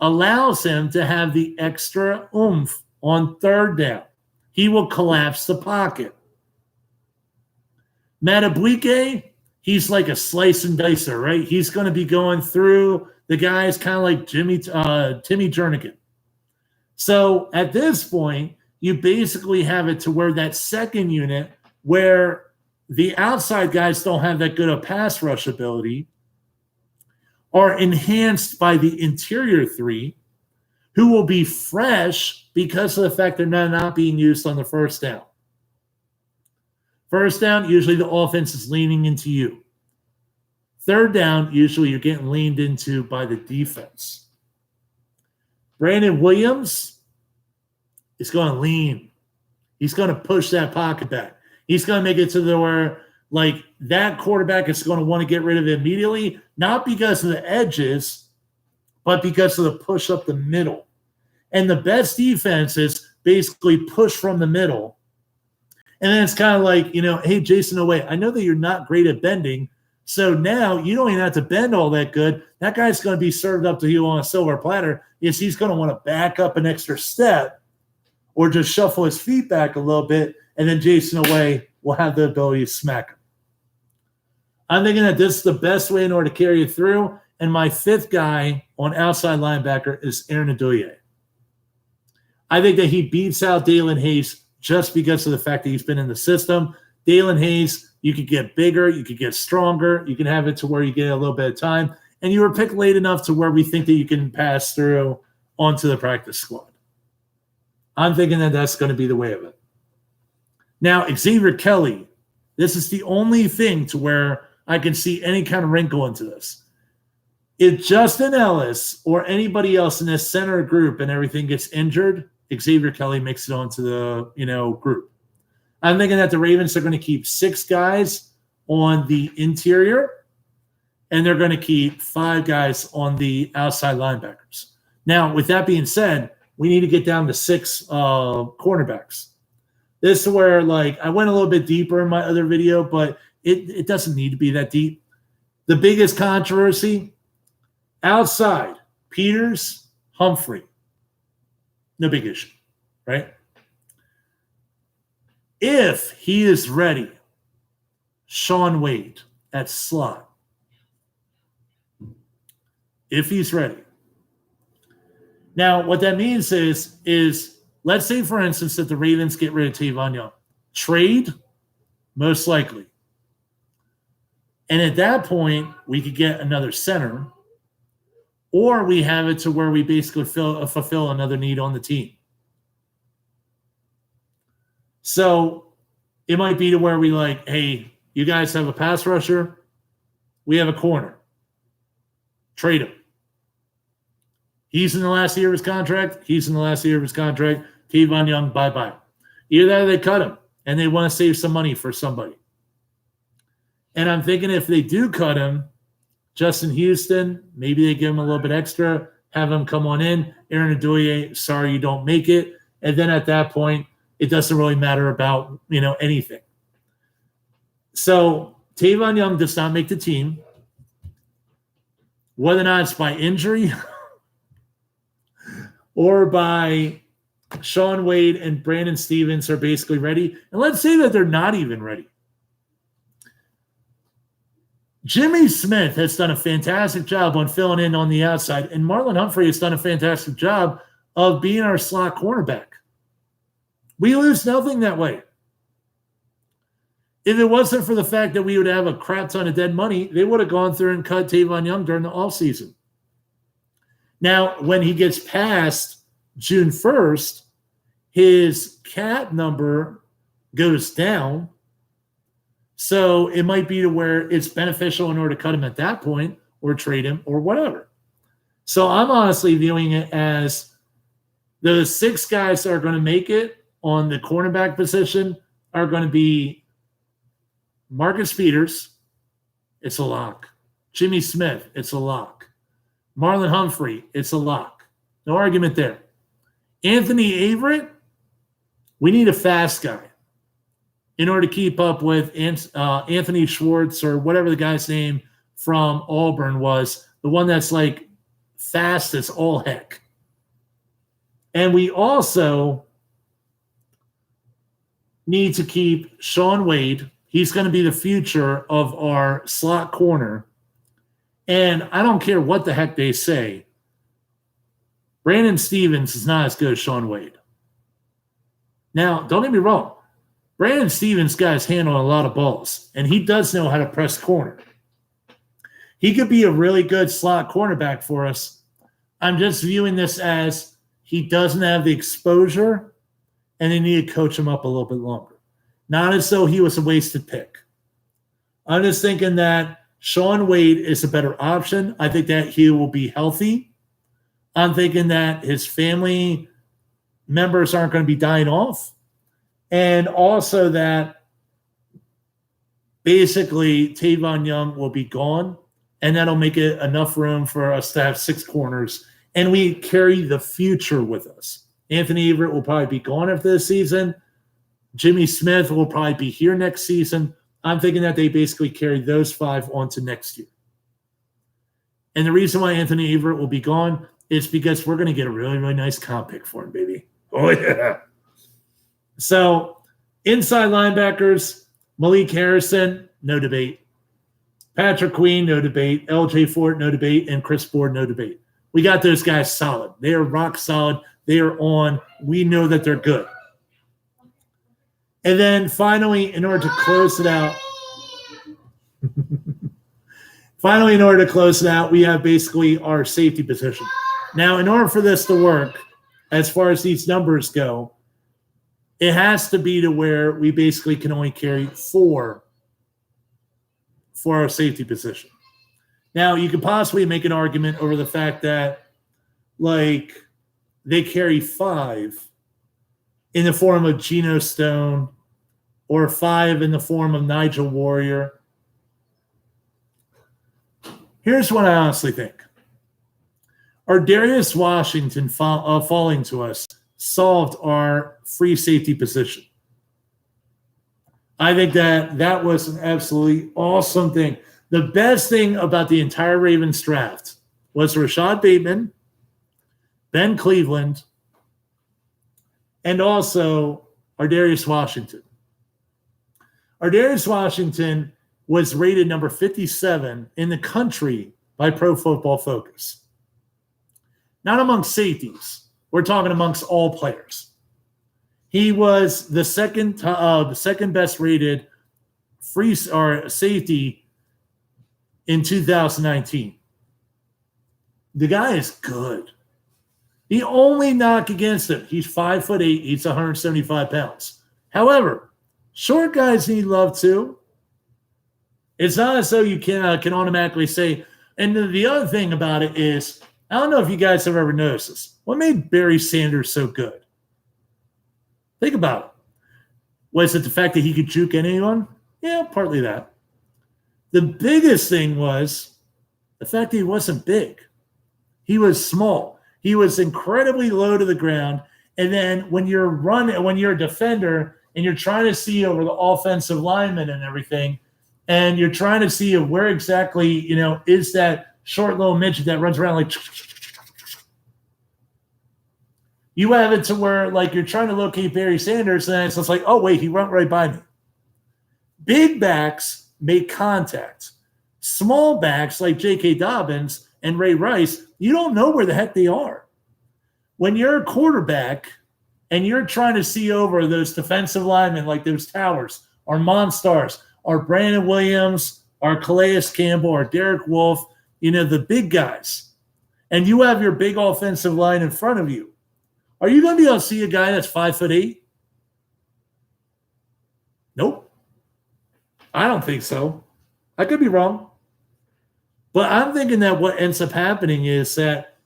allows him to have the extra oomph on third down. He will collapse the pocket. Madubuike, he's like a slice and dicer, right? He's going to be going through the guys kind of like Timmy Jernigan. So at this point, you basically have it to where that second unit, where the outside guys don't have that good a pass rush ability, are enhanced by the interior 3, who will be fresh because of the fact they're not being used on the first down. First down, usually the offense is leaning into you. Third down, usually you're getting leaned into by the defense. Brandon Williams is going to lean. He's going to push that pocket back. He's going to make it to the where like that quarterback is going to want to get rid of it immediately, not because of the edges, but because of the push up the middle. And the best defenses basically push from the middle. And then it's kind of like, hey, Jayson Oweh, I know that you're not great at bending. So now you don't even have to bend all that good. That guy's going to be served up to you on a silver platter. Is he's going to want to back up an extra step or just shuffle his feet back a little bit, and then Jayson Oweh will have the ability to smack him. I'm thinking that this is the best way in order to carry it through. And my fifth guy on outside linebacker is Aaron Adoye. I think that he beats out Dalen Hayes just because of the fact that he's been in the system. Dalen Hayes, you could get bigger, you could get stronger, you can have it to where you get a little bit of time, and you were picked late enough to where we think that you can pass through onto the practice squad. I'm thinking that that's going to be the way of it. Now, Xavier Kelly, this is the only thing to where I can see any kind of wrinkle into this. If Justin Ellis or anybody else in this center group and everything gets injured, Xavier Kelly makes it onto the group. I'm thinking that the Ravens are going to keep 6 guys on the interior, and they're going to keep 5 guys on the outside linebackers. Now, with that being said, we need to get down to 6 cornerbacks. This is where, I went a little bit deeper in my other video, but it doesn't need to be that deep. The biggest controversy, outside, Peters, Humphrey. No big issue, right? If he is ready, Shaun Wade at slot. If he's ready. Now, what that means is let's say, for instance, that the Ravens get rid of Tavon Young. Trade, most likely. And at that point, we could get another center, or we have it to where we basically fulfill another need on the team. So it might be to where we hey, you guys have a pass rusher. We have a corner. Trade him. He's in the last year of his contract. He's in the last year of his contract. Tavon Young, bye-bye. Either that or they cut him, and they want to save some money for somebody. And I'm thinking if they do cut him, Justin Houston, maybe they give him a little bit extra, have him come on in. Aaron Adoye, sorry you don't make it. And then at that point, it doesn't really matter about, anything. So Tavon Young does not make the team. Whether or not it's by injury or by Shaun Wade and Brandon Stephens are basically ready. And let's say that they're not even ready. Jimmy Smith has done a fantastic job on filling in on the outside, and Marlon Humphrey has done a fantastic job of being our slot cornerback. We lose nothing that way. If it wasn't for the fact that we would have a crap ton of dead money, they would have gone through and cut Tavon Young during the offseason. Now, when he gets past June 1st, his cap number goes down. So it might be to where it's beneficial in order to cut him at that point or trade him or whatever. So I'm honestly viewing it as the 6 guys that are going to make it on the cornerback position are going to be Marcus Peters. It's a lock. Jimmy Smith. It's a lock. Marlon Humphrey. It's a lock. No argument there. Anthony Averett. We need a fast guy in order to keep up with Anthony Schwartz or whatever the guy's name from Auburn was, the one that's fast as all heck. And we also need to keep Shaun Wade. He's going to be the future of our slot corner. And I don't care what the heck they say, Brandon Stephens is not as good as Shaun Wade. Now, don't get me wrong. Brandon Stephens got his hand on a lot of balls, and he does know how to press corner. He could be a really good slot cornerback for us. I'm just viewing this as he doesn't have the exposure, and they need to coach him up a little bit longer. Not as though he was a wasted pick. I'm just thinking that Shaun Wade is a better option. I think that he will be healthy. I'm thinking that his family members aren't going to be dying off. And also that basically Tavon Young will be gone, and that'll make it enough room for us to have 6 corners, and we carry the future with us Anthony Averett will probably be gone after this season. Jimmy Smith will probably be here next season. I'm thinking that they basically carry those 5 on to next year. And the reason why Anthony Averett will be gone is because we're going to get a really, really nice comp pick for him, baby. Oh, yeah. So, inside linebackers, Malik Harrison, no debate. Patrick Queen, no debate. LJ Fort, no debate. And Chris Board, no debate. We got those guys solid. They are rock solid. They are on. We know that they're good. And then finally, in order to close it out, we have basically our safety position. Now, in order for this to work, as far as these numbers go, it has to be to where we basically can only carry 4 for our safety position. Now, you could possibly make an argument over the fact that, like, they carry 5 in the form of Geno Stone or 5 in the form of Nigel Warrior. Here's what I honestly think. Darius Washington falling to us solved our free safety position. I think that was an absolutely awesome thing. The best thing about the entire Ravens draft was Rashad Bateman, Ben Cleveland, and also Darius Washington. Darius Washington was rated number 57 in the country by Pro Football Focus. Not amongst safeties. We're talking amongst all players. He was the second best rated free or safety in 2019. The guy is good. The only knock against him, he's 5'8", he's 175 pounds. However, short guys need love too. It's not as though you can automatically say. And the other thing about it is, I don't know if you guys have ever noticed this. What made Barry Sanders so good? Think about it. Was it the fact that he could juke anyone? Yeah, partly that. The biggest thing was the fact that he wasn't big. He was small. He was incredibly low to the ground. And then when you're a defender and you're trying to see over the offensive lineman and everything, and you're trying to see where exactly, is that short little midget that runs around like, you have it to where like you're trying to locate Barry Sanders and it's just like, oh wait, he went right by me. Big backs make contact. Small backs like J.K. Dobbins and Ray Rice, you don't know where the heck they are. When you're a quarterback and you're trying to see over those defensive linemen like those towers, our Monstars, our Brandon Williams, our Calais Campbell, our Derek Wolfe, the big guys, and you have your big offensive line in front of you, are you going to be able to see a guy that's 5'8"? Nope. I don't think so. I could be wrong. But I'm thinking that what ends up happening is that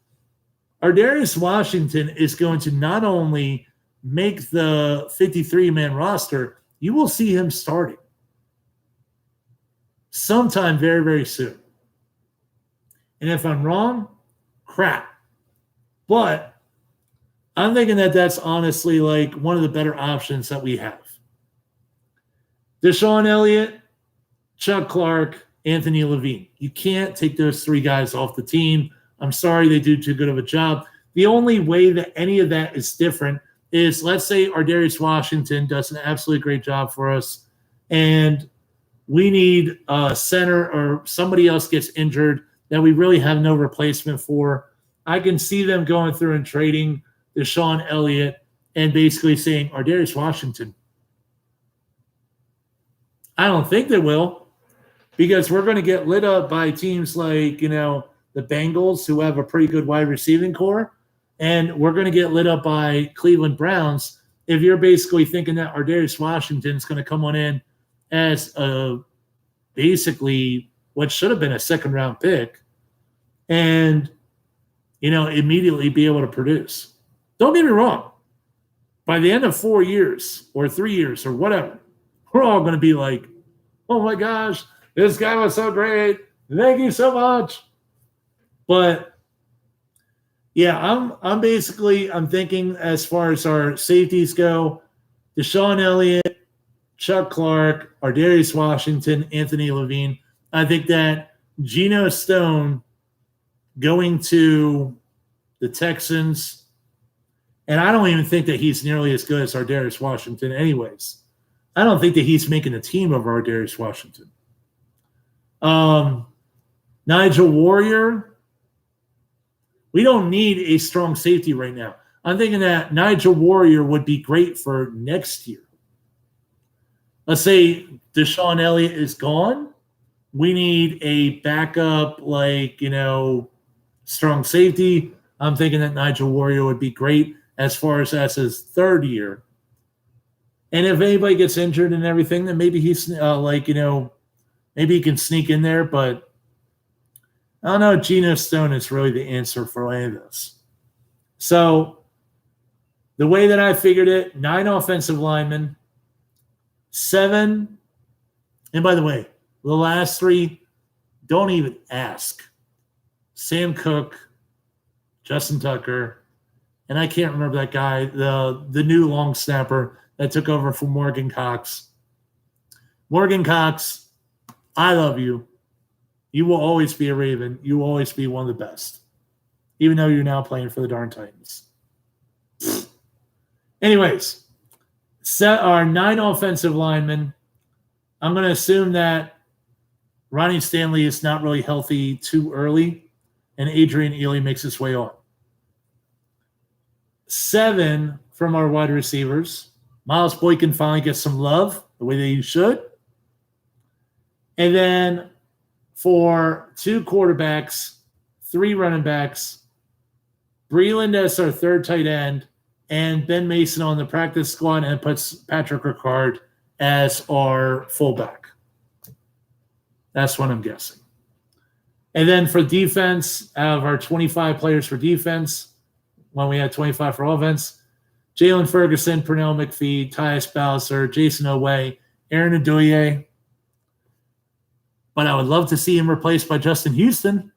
Darius Washington is going to not only make the 53-man roster, you will see him starting sometime very, very soon. And if I'm wrong, crap. But I'm thinking that that's honestly like one of the better options that we have. Deshaun Elliott, Chuck Clark, Anthony Levine. You can't take those 3 guys off the team. I'm sorry they do too good of a job. The only way that any of that is different is, let's say Darius Washington does an absolutely great job for us, and we need a center or somebody else gets injured that we really have no replacement for. I can see them going through and trading Deshaun Elliott and basically saying, Darius Washington. I don't think they will, because we're going to get lit up by teams like, the Bengals, who have a pretty good wide receiving core, and we're going to get lit up by Cleveland Browns if you're basically thinking that Darius Washington is going to come on in as basically what should have been a second-round pick and, immediately be able to produce. Don't get me wrong. By the end of 4 years or 3 years or whatever, we're all going to be like, oh my gosh, this guy was so great. Thank you so much. But Yeah, I'm thinking as far as our safeties go, Deshaun Elliott, Chuck Clark, Ardarius Washington, Anthony Levine. I think that Geno Stone going to the Texans, and I don't even think that he's nearly as good as Ardarius Washington anyways. I don't think that he's making a team of Ardarius Washington. Nigel Warrior, we don't need a strong safety right now. I'm thinking that Nigel Warrior would be great for next year. Let's say Deshaun Elliott is gone. We need a backup, strong safety. I'm thinking that Nigel Warrior would be great as far as that's his third year. And if anybody gets injured and everything, then maybe he's maybe he can sneak in there. But I don't know. Geno Stone is really the answer for any of this. So the way that I figured it, 9 offensive linemen, 7. And by the way, the last 3, don't even ask. Sam Cook, Justin Tucker, and I can't remember that guy, the new long snapper that took over for Morgan Cox. Morgan Cox, I love you. You will always be a Raven. You will always be one of the best, even though you're now playing for the darn Titans. Anyways, set our 9 offensive linemen. I'm going to assume that Ronnie Stanley is not really healthy too early, and Adrian Ealy makes his way on. 7 from our wide receivers. Miles Boykin finally gets some love, the way that he should. And then for 2 quarterbacks, 3 running backs, Breland as our third tight end, and Ben Mason on the practice squad, and puts Patrick Ricard as our fullback. That's what I'm guessing. And then for defense, out of our 25 players for defense, when we had 25 for offense, Jalen Ferguson, Pernell McPhee, Tyus Bowser, Jason Oweh, Aaron Adoye. But I would love to see him replaced by Justin Houston.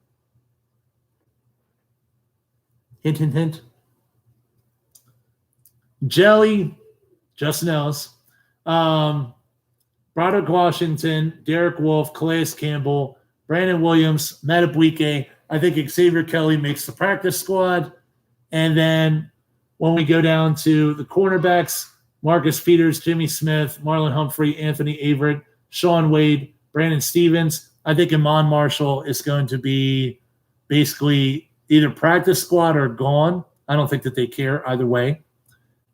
Hint, hint, hint. Jelly, Justin Ellis, Broderick Washington, Derek Wolfe, Calais Campbell, Brandon Williams, Matabwike. I think Xavier Kelly makes the practice squad. And then when we go down to the cornerbacks, Marcus Peters, Jimmy Smith, Marlon Humphrey, Anthony Averett, Sean Wade, Brandon Stevens. I think Iman Marshall is going to be basically either practice squad or gone. I don't think that they care either way.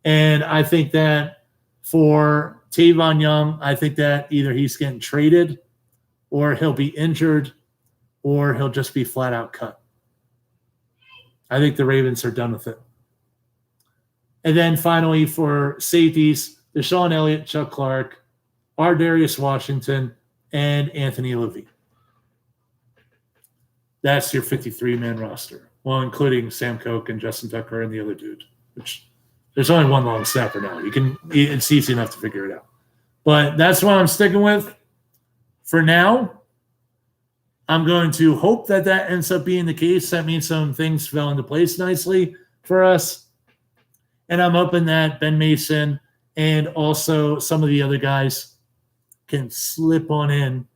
And I think that for Tavon Young, I think that either he's getting traded or he'll be injured or he'll just be flat out cut. I think the Ravens are done with it. And then finally for safeties, Deshaun Elliott, Chuck Clark, Ardarius Washington, and Anthony Levine. That's your 53-man roster. Well, including Sam Koch and Justin Tucker and the other dude, which there's only one long snapper now. It's easy enough to figure it out. But that's what I'm sticking with for now. I'm going to hope that ends up being the case. That means some things fell into place nicely for us. And I'm hoping that Ben Mason and also some of the other guys can slip on in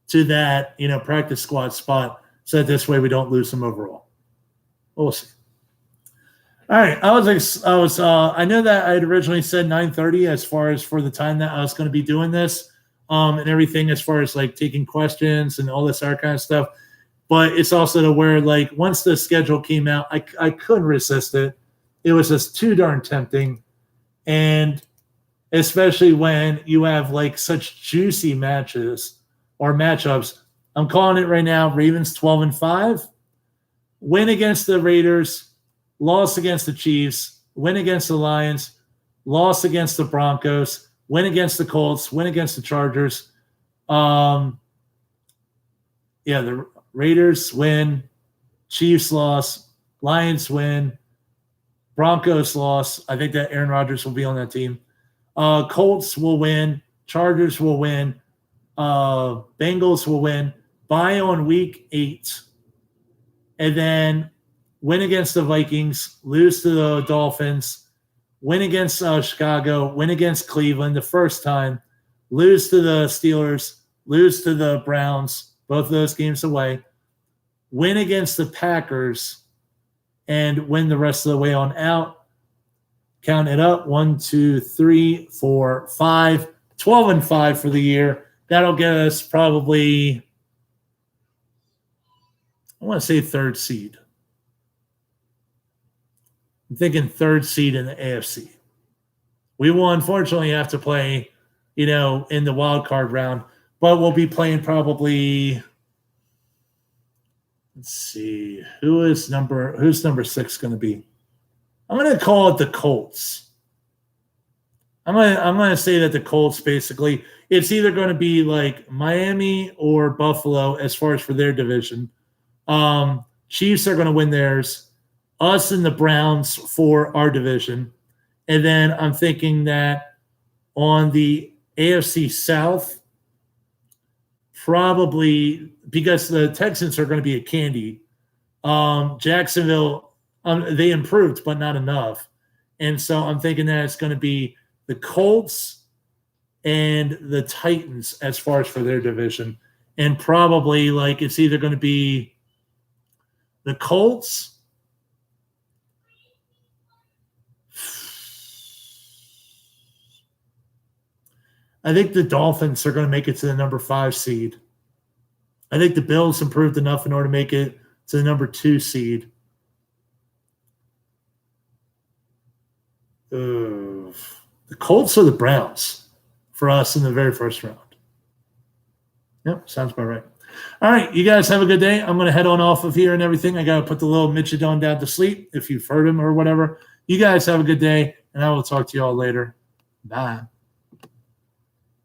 to that, practice squad spot so that this way we don't lose them overall. We'll see. All right. I know that I had originally said 9:30 as far as for the time that I was going to be doing this and everything as far as taking questions and all this other kind of stuff. But it's also to where once the schedule came out, I couldn't resist it. It was just too darn tempting. And especially when you have such juicy matches or matchups. I'm calling it right now. Ravens 12-5, win against the Raiders, loss against the Chiefs, win against the Lions, loss against the Broncos, win against the Colts, win against the Chargers. The Raiders win, Chiefs loss, Lions win, Broncos loss. I think that Aaron Rodgers will be on that team. Colts will win, Chargers will win, Bengals will win. Bye on week 8. And then win against the Vikings, lose to the Dolphins, win against Chicago, win against Cleveland the first time, lose to the Steelers, lose to the Browns, both of those games away, win against the Packers, and win the rest of the way on out. Count it up. 1, 2, 3, 4, 5. 12-5 for the year. That'll get us probably, I want to say, third seed. I'm thinking third seed in the AFC. We will unfortunately have to play, in the wild card round, but we'll be playing probably. Let's see, who's number 6 going to be? I'm going to call it the Colts. I'm going to say that the Colts, basically, it's either going to be like Miami or Buffalo as far as for their division. Chiefs are going to win theirs. Us and the Browns for our division. And then I'm thinking that on the AFC South, probably because the Texans are going to be a candy. Jacksonville, they improved, but not enough. And so I'm thinking that it's going to be the Colts and the Titans as far as for their division. And probably like it's either going to be the Colts. I think the Dolphins are going to make it to the number 5 seed. I think the Bills improved enough in order to make it to the number 2 seed. The Colts or the Browns for us in the very first round. Yep, sounds about right. All right, you guys have a good day. I'm going to head on off of here and everything. I got to put the little Michidon down to sleep if you've heard him or whatever. You guys have a good day, and I will talk to you all later. Bye.